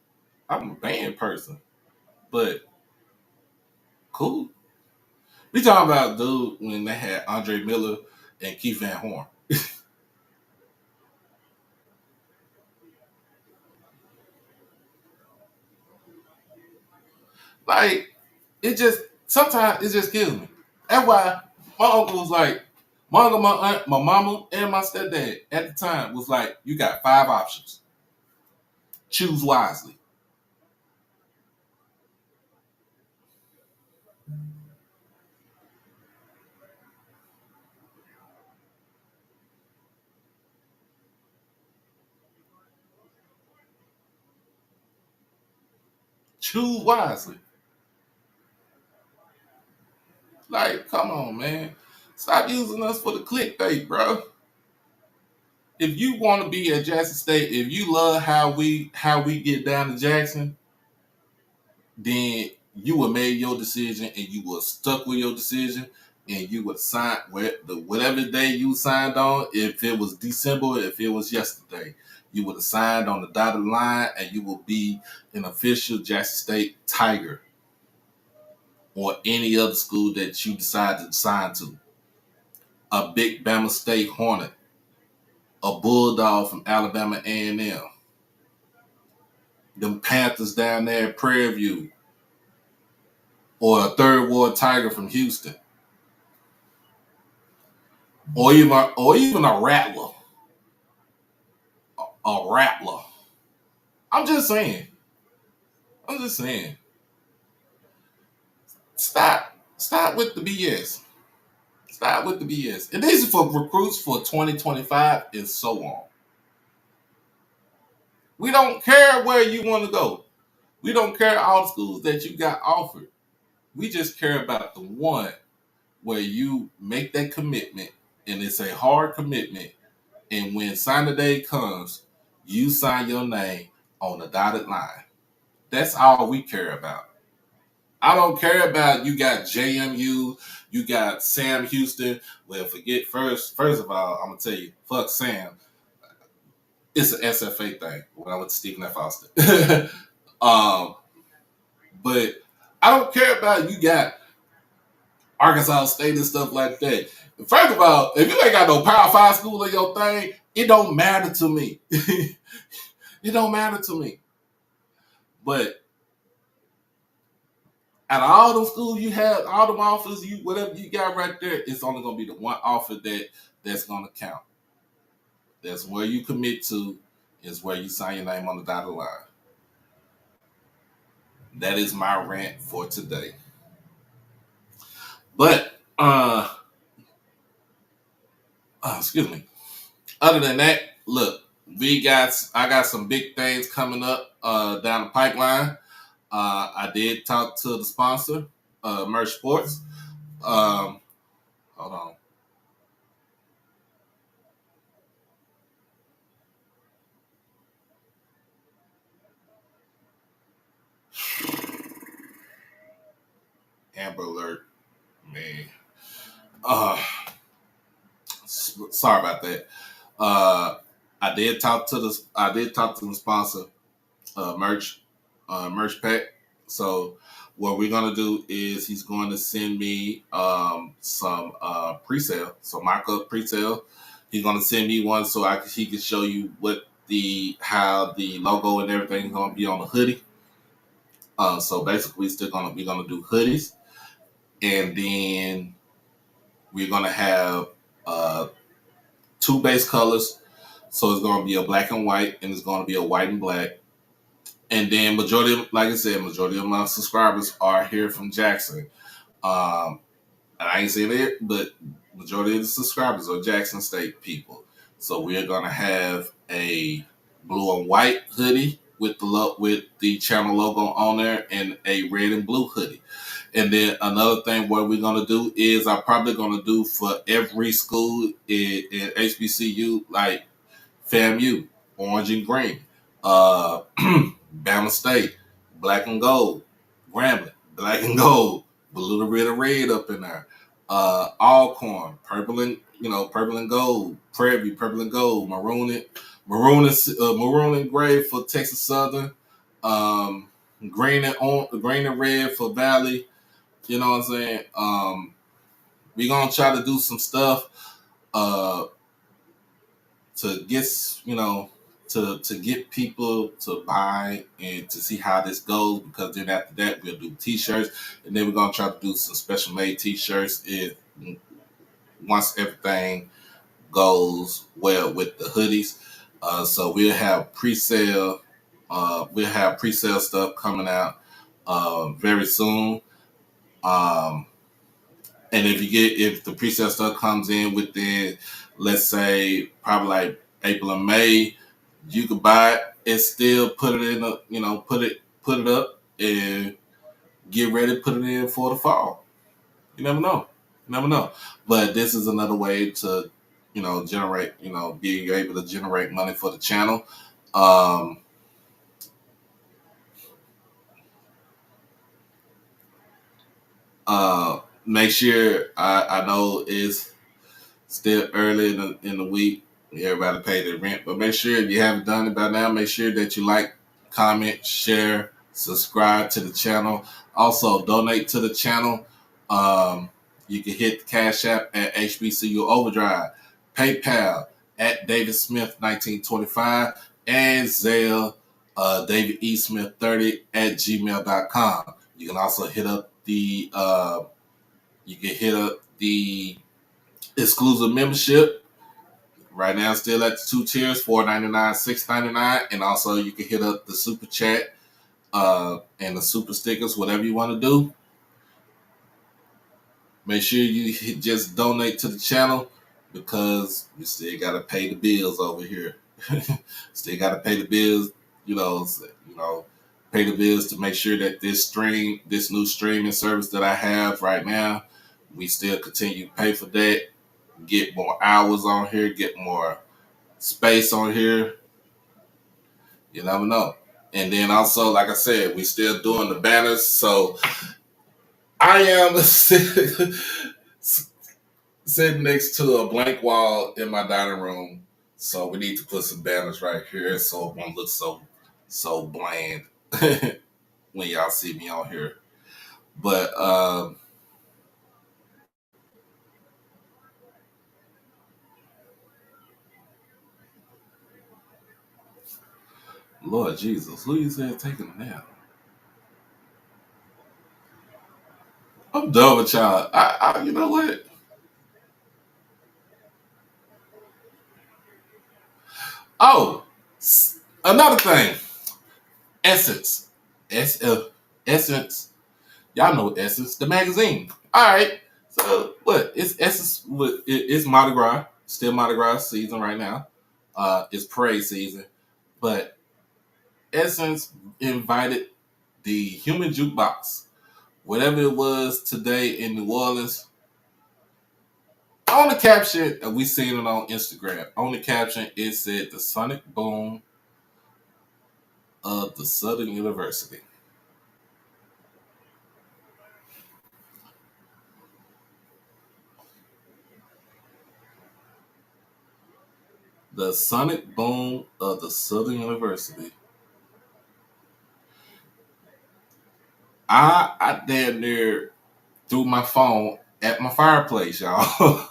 Speaker 2: I'm a band person, but cool. We talking about dude when they had Andre Miller and Keith Van Horn. Like it just sometimes it just kills me. That's why my uncle was like, my uncle, my aunt, my mama, and my stepdad at the time was like, you got 5 options. Choose wisely. Choose wisely. Like, come on, man. Stop using us for the clickbait, bro. If you want to be at Jackson State, if you love how we get down to Jackson, then you would made your decision and you were stuck with your decision and you would sign whatever day you signed on. If it was December, if it was yesterday, you would have signed on the dotted line and you will be an official Jackson State Tiger or any other school that you decide to sign to. A big Bama State Hornet, a Bulldog from Alabama A&M, them Panthers down there at Prairie View, or a Third Ward Tiger from Houston, or even a Rattler, a Rattler. I'm just saying. I'm just saying. Stop with the BS. Stop with the BS. And this is for recruits for 2025 and so on. We don't care where you want to go. We don't care all the schools that you got offered. We just care about the one where you make that commitment and it's a hard commitment. And when signing day comes, you sign your name on the dotted line. That's all we care about. I don't care about you got JMU, you got Sam Houston. Well, forget first of all, I'm gonna tell you, fuck Sam. It's an SFA thing when I went to Stephen F. Austin. But I don't care about you got Arkansas State and stuff like that. First of all, if you ain't got no Power 5 school in your thing, it don't matter to me. It don't matter to me. But out of all those schools you have, all the offers, whatever you got right there, it's only gonna be the one offer that's gonna count. That's where you commit to, is where you sign your name on the dotted line. That is my rant for today. But excuse me. Other than that, look, I got some big things coming up down the pipeline. I did talk to the sponsor, Merch Sports. Hold on. Amber Alert, man. Sorry about that. I did talk to the sponsor, Merch Pack. So what we're gonna do is he's going to send me some pre-sale, some mock-up pre-sale. He's gonna send me one so he can show you how the logo and everything is gonna be on the hoodie. So basically, we're gonna do hoodies, and then we're gonna have two base colors. So it's gonna be a black and white, and it's gonna be a white and black. And then like I said, majority of my subscribers are here from Jackson. And I ain't saying it, but majority of the subscribers are Jackson State people. So we're gonna have a blue and white hoodie with the channel logo on there, and a red and blue hoodie. And then another thing, what we're gonna do is I'm probably gonna do for every school in HBCU, like FAMU, orange and green, Bama State, black and gold, Grambling, black and gold, with a little bit of red up in there. Alcorn, purple and gold, Prairie View, purple and gold, maroon and gray for Texas Southern, green and red for Valley. You know what I'm saying? We're gonna try to do some stuff to get to get people to buy and to see how this goes, because then after that we'll do t-shirts, and then we're gonna try to do some special made t-shirts once everything goes well with the hoodies. So we'll have pre-sale stuff coming out very soon. And if the pre-sale stuff comes in within, let's say, probably like April and May, you could buy it and still put it in put it up and get ready to put it in for the fall. You never know. But this is another way to, generate, being able to generate money for the channel. Make sure, I know it's still early in the week. Everybody pay their rent, but make sure, if you haven't done it by now, make sure that you like, comment, share, subscribe to the channel. Also, donate to the channel. You can hit the Cash App at HBCU Overdrive, PayPal at David Smith 1925, and Zelle David E. Smith 30 at gmail.com. You can also hit up the exclusive membership. Right now, still at the 2 tiers, $4.99, $6.99, and also you can hit up the super chat and the super stickers, whatever you want to do. Make sure you just donate to the channel, because we still gotta pay the bills over here. Still gotta pay the bills, pay the bills to make sure that this new streaming service that I have right now, we still continue to pay for that. Get more hours on here, get more space on here. You never know. And then also, like I said, we still doing the banners. So I am sitting next to a blank wall in my dining room. So we need to put some banners right here so it won't look so bland when y'all see me on here. But Lord Jesus, who you said taking a nap? I'm done with y'all. You know what? Oh, another thing. Essence. Essence. Y'all know Essence, the magazine. All right. So what? It's Essence. It's Mardi Gras. Still Mardi Gras season right now. It's parade season. But Essence invited the Human Jukebox, whatever it was today in New Orleans. On the caption, and we seen it on Instagram. On the caption, it said the sonic boom of the Southern University. The sonic boom of the Southern University. I damn near threw my phone at my fireplace, y'all.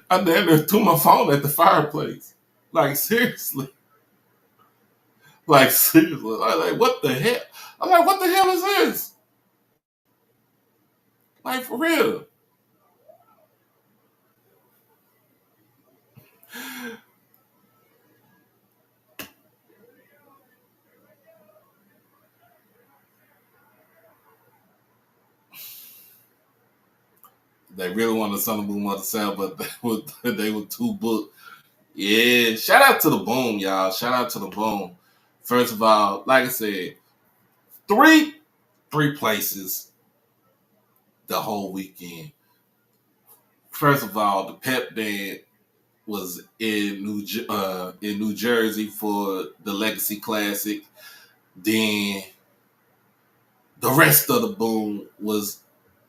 Speaker 2: I damn near threw my phone at the fireplace. Like seriously. Like seriously. I'm like, what the hell? I'm like, what the hell is this? Like for real. They really wanted Sun Boom on the sale, but they were too booked. Yeah, shout out to the Boom, y'all. Shout out to the Boom. First of all, like I said, three places the whole weekend. First of all, the pep band was in New Jersey for the Legacy Classic. Then the rest of the Boom was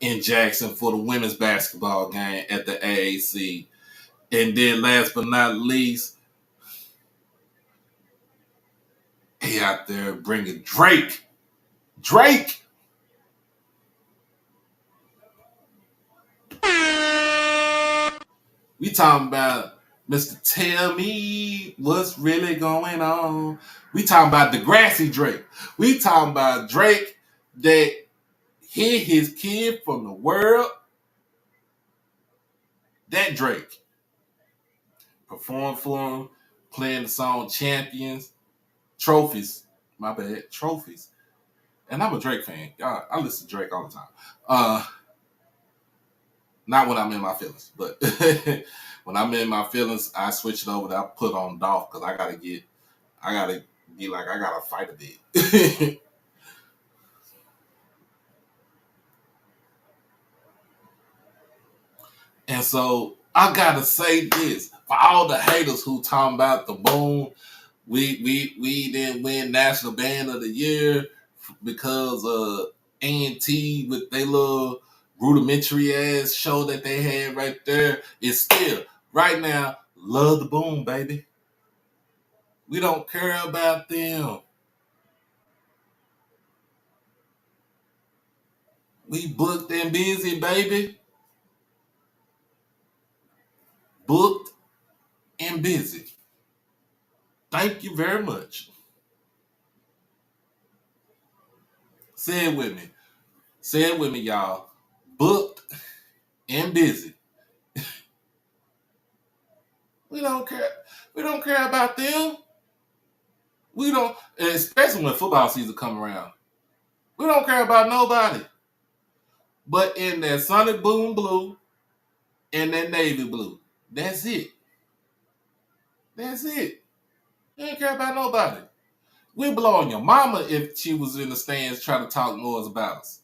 Speaker 2: in Jackson for the women's basketball game at the AAC. And then last but not least, he out there bringing Drake. Drake! We talking about Mr. Tell Me What's Really Going On. We talking about Degrassi Drake. We talking about Drake that hid his kid from the world. That Drake performed for him, playing the song Champions, Trophies. My bad, Trophies. And I'm a Drake fan. I listen to Drake all the time. Not when I'm in my feelings, but when I'm in my feelings, I switch it over. I put on Dolph because I gotta be like I gotta fight a bit. And so I gotta say this for all the haters who talking about the Boom. We didn't win National Band of the Year because A&T with their little rudimentary ass show that they had right there. It's still right now. Love the Boom, baby. We don't care about them. We booked and busy, baby. Booked and busy. Thank you very much. Say it with me. Say it with me, y'all. Booked and busy. We don't care. We don't care about them. We don't, especially when football season come around. We don't care about nobody. But in that Sonic Boom Blue and that Navy Blue. That's it. That's it. We don't care about nobody. We blow on your mama if she was in the stands trying to talk noise about us.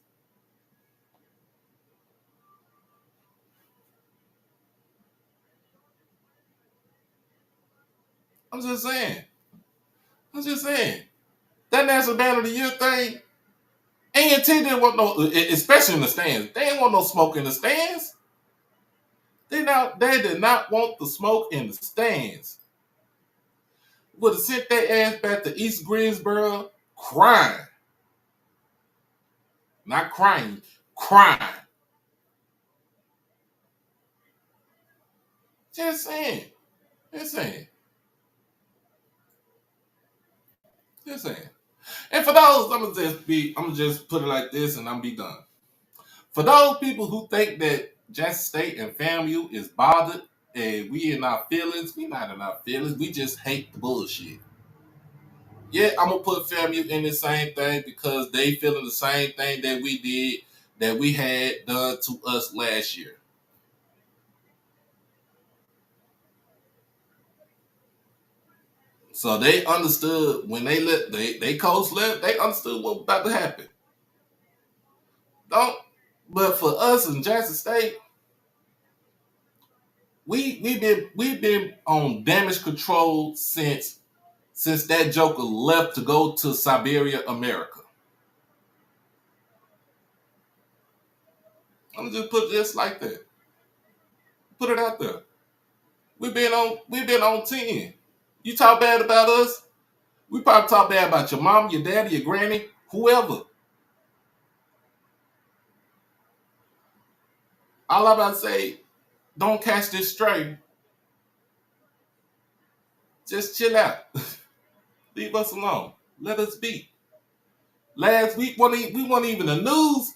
Speaker 2: I'm just saying. That National Band of the Year thing, A&T didn't want no, especially in the stands. They didn't want no smoke in the stands. They did not want the smoke in the stands. Would have sent their ass back to East Greensboro crying. Not crying, crying. Just saying. Just saying. Just saying. And for those, I'm gonna just put it like this and I'm be done. For those people who think that Jackson State and FAMU is bothered and we in our feelings, we not in our feelings. We just hate the bullshit. Yeah, I'm gonna put FAMU in the same thing because they feeling the same thing that we did, that we had done to us last year. So they understood when they coach left, they understood what was about to happen. But for us in Jackson State, we've been on damage control since that Joker left to go to Siberia, America. I'm gonna just put this like that. Put it out there. We've been on 10. You talk bad about us, we probably talk bad about your mom, your daddy, your granny, whoever. All I'm about to say, don't catch this stray. Just chill out. Leave us alone. Let us be. Last week, we weren't even the news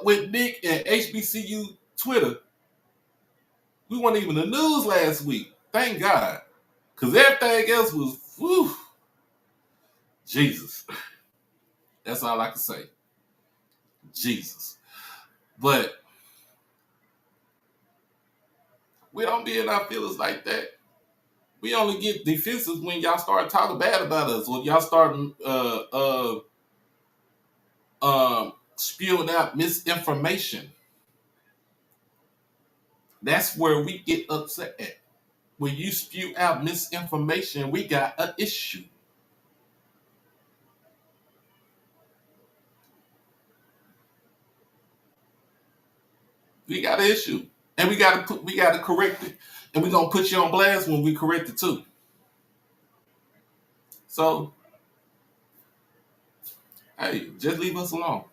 Speaker 2: with Nick and HBCU Twitter. We weren't even the news last week. Thank God. Because everything else was, whew, Jesus. That's all I can say. Jesus. But we don't be in our feelings like that. We only get defensive when y'all start talking bad about us, when y'all start spewing out misinformation. That's where we get upset at. When you spew out misinformation, we got an issue. We got an issue. And we gotta correct it. And we're gonna put you on blast when we correct it too. So, hey, just leave us alone.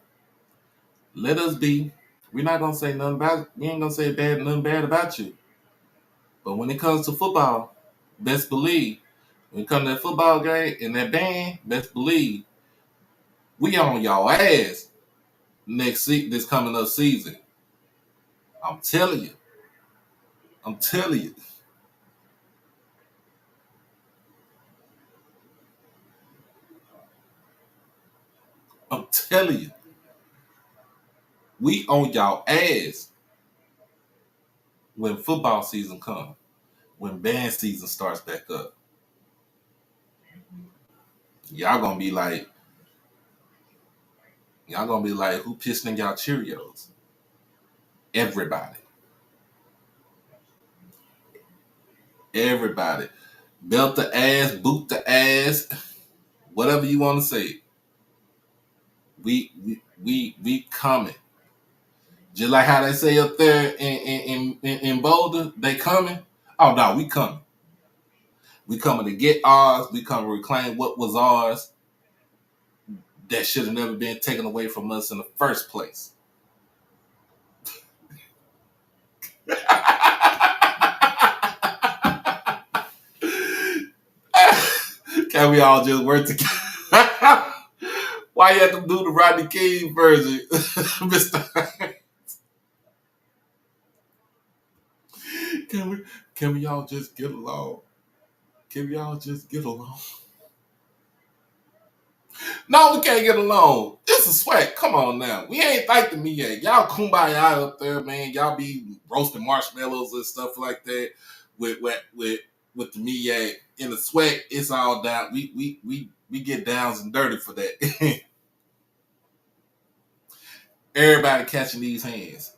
Speaker 2: Let us be. We're not gonna say nothing about. We ain't gonna say nothing bad about you. But when it comes to football, best believe. When it comes to that football game and that band, best believe we on y'all ass this coming up season. I'm telling you. I'm telling you. I'm telling you. We on y'all ass when football season comes. When band season starts back up. Y'all gonna be like, who pissed in y'all Cheerios? Everybody. Everybody. Belt the ass, boot the ass, whatever you want to say. We coming. Just like how they say up there in Boulder, they coming. Oh no, we coming. We coming to get ours. We coming to reclaim what was ours that should have never been taken away from us in the first place. Can we all just work together? Why you have to do the Rodney King version, Mr. Can we all just get along? Can we all just get along? No, we can't get along. It's a sweat. Come on now. We ain't like the me yet. Y'all kumbaya up there, man. Y'all be roasting marshmallows and stuff like that with the me in the sweat. It's all down. We get downs and dirty for that. Everybody catching these hands.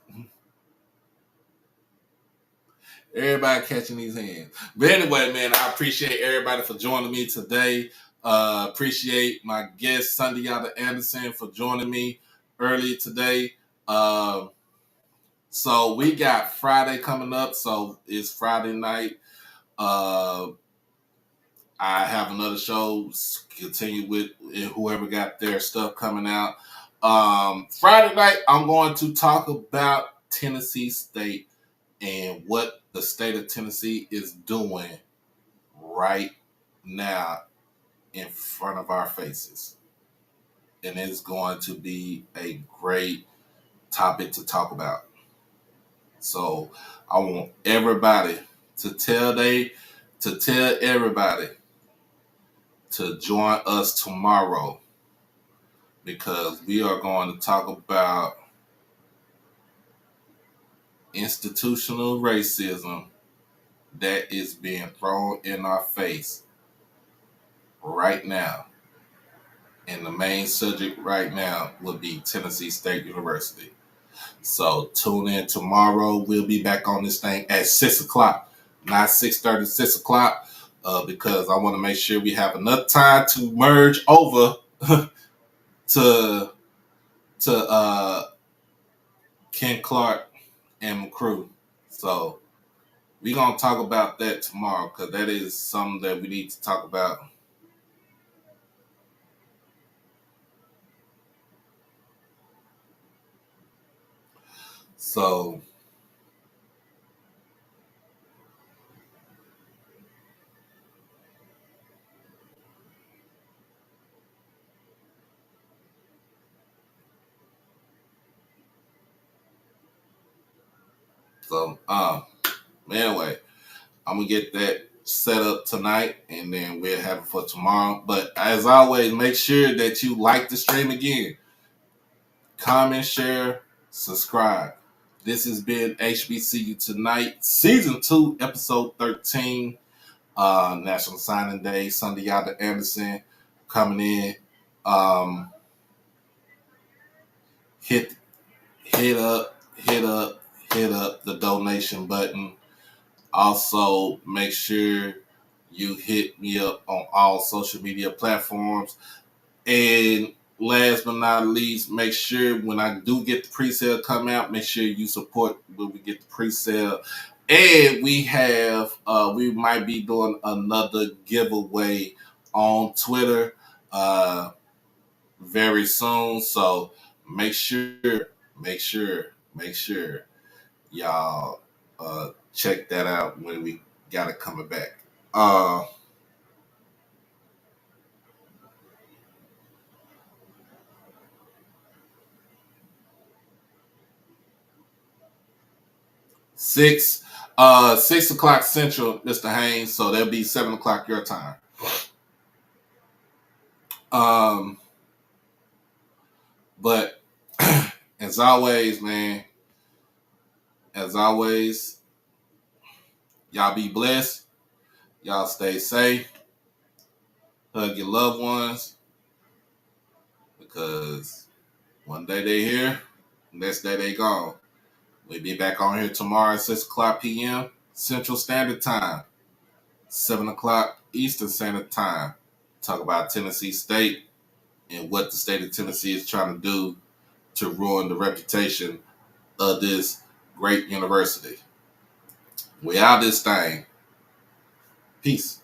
Speaker 2: Everybody catching these hands. But anyway, man, I appreciate everybody for joining me today. Appreciate my guest, Sundiata Anderson, for joining me earlier today. So we got Friday coming up. So it's Friday night. I have another show. Continue with whoever got their stuff coming out. Friday night, I'm going to talk about Tennessee State and what the state of Tennessee is doing right now in front of our faces. And it's going to be a great topic to talk about. So I want everybody to tell everybody to join us tomorrow because we are going to talk about institutional racism that is being thrown in our face right now. And the main subject right now will be Tennessee State University. So tune in tomorrow. We'll be back on this thing at 6 o'clock, not 6:30, 6 o'clock, because I want to make sure we have enough time to merge over to Ken Clark and McCrew. So we're going to talk about that tomorrow because that is something that we need to talk about. So So, anyway, I'm gonna get that set up tonight, and then we'll have it for tomorrow. But as always, make sure that you like the stream again, comment, share, subscribe. This has been HBCU Tonight, Season 2, Episode 13, National Signing Day. Sundiata Anderson coming in. Hit up the donation button. Also, make sure you hit me up on all social media platforms. And last but not least, make sure when I do get the pre-sale come out, make sure you support when we get the pre-sale. And we might be doing another giveaway on Twitter very soon. So make sure y'all check that out when we got it coming back. 6 o'clock Central, Mr. Haynes. So that'll be 7 o'clock your time. But as always, man, y'all be blessed. Y'all stay safe. Hug your loved ones, because one day they here, next day they gone. We'll be back on here tomorrow at 6 o'clock p.m. Central Standard Time, 7 o'clock Eastern Standard Time. Talk about Tennessee State and what the state of Tennessee is trying to do to ruin the reputation of this great university. We out this thing. Peace.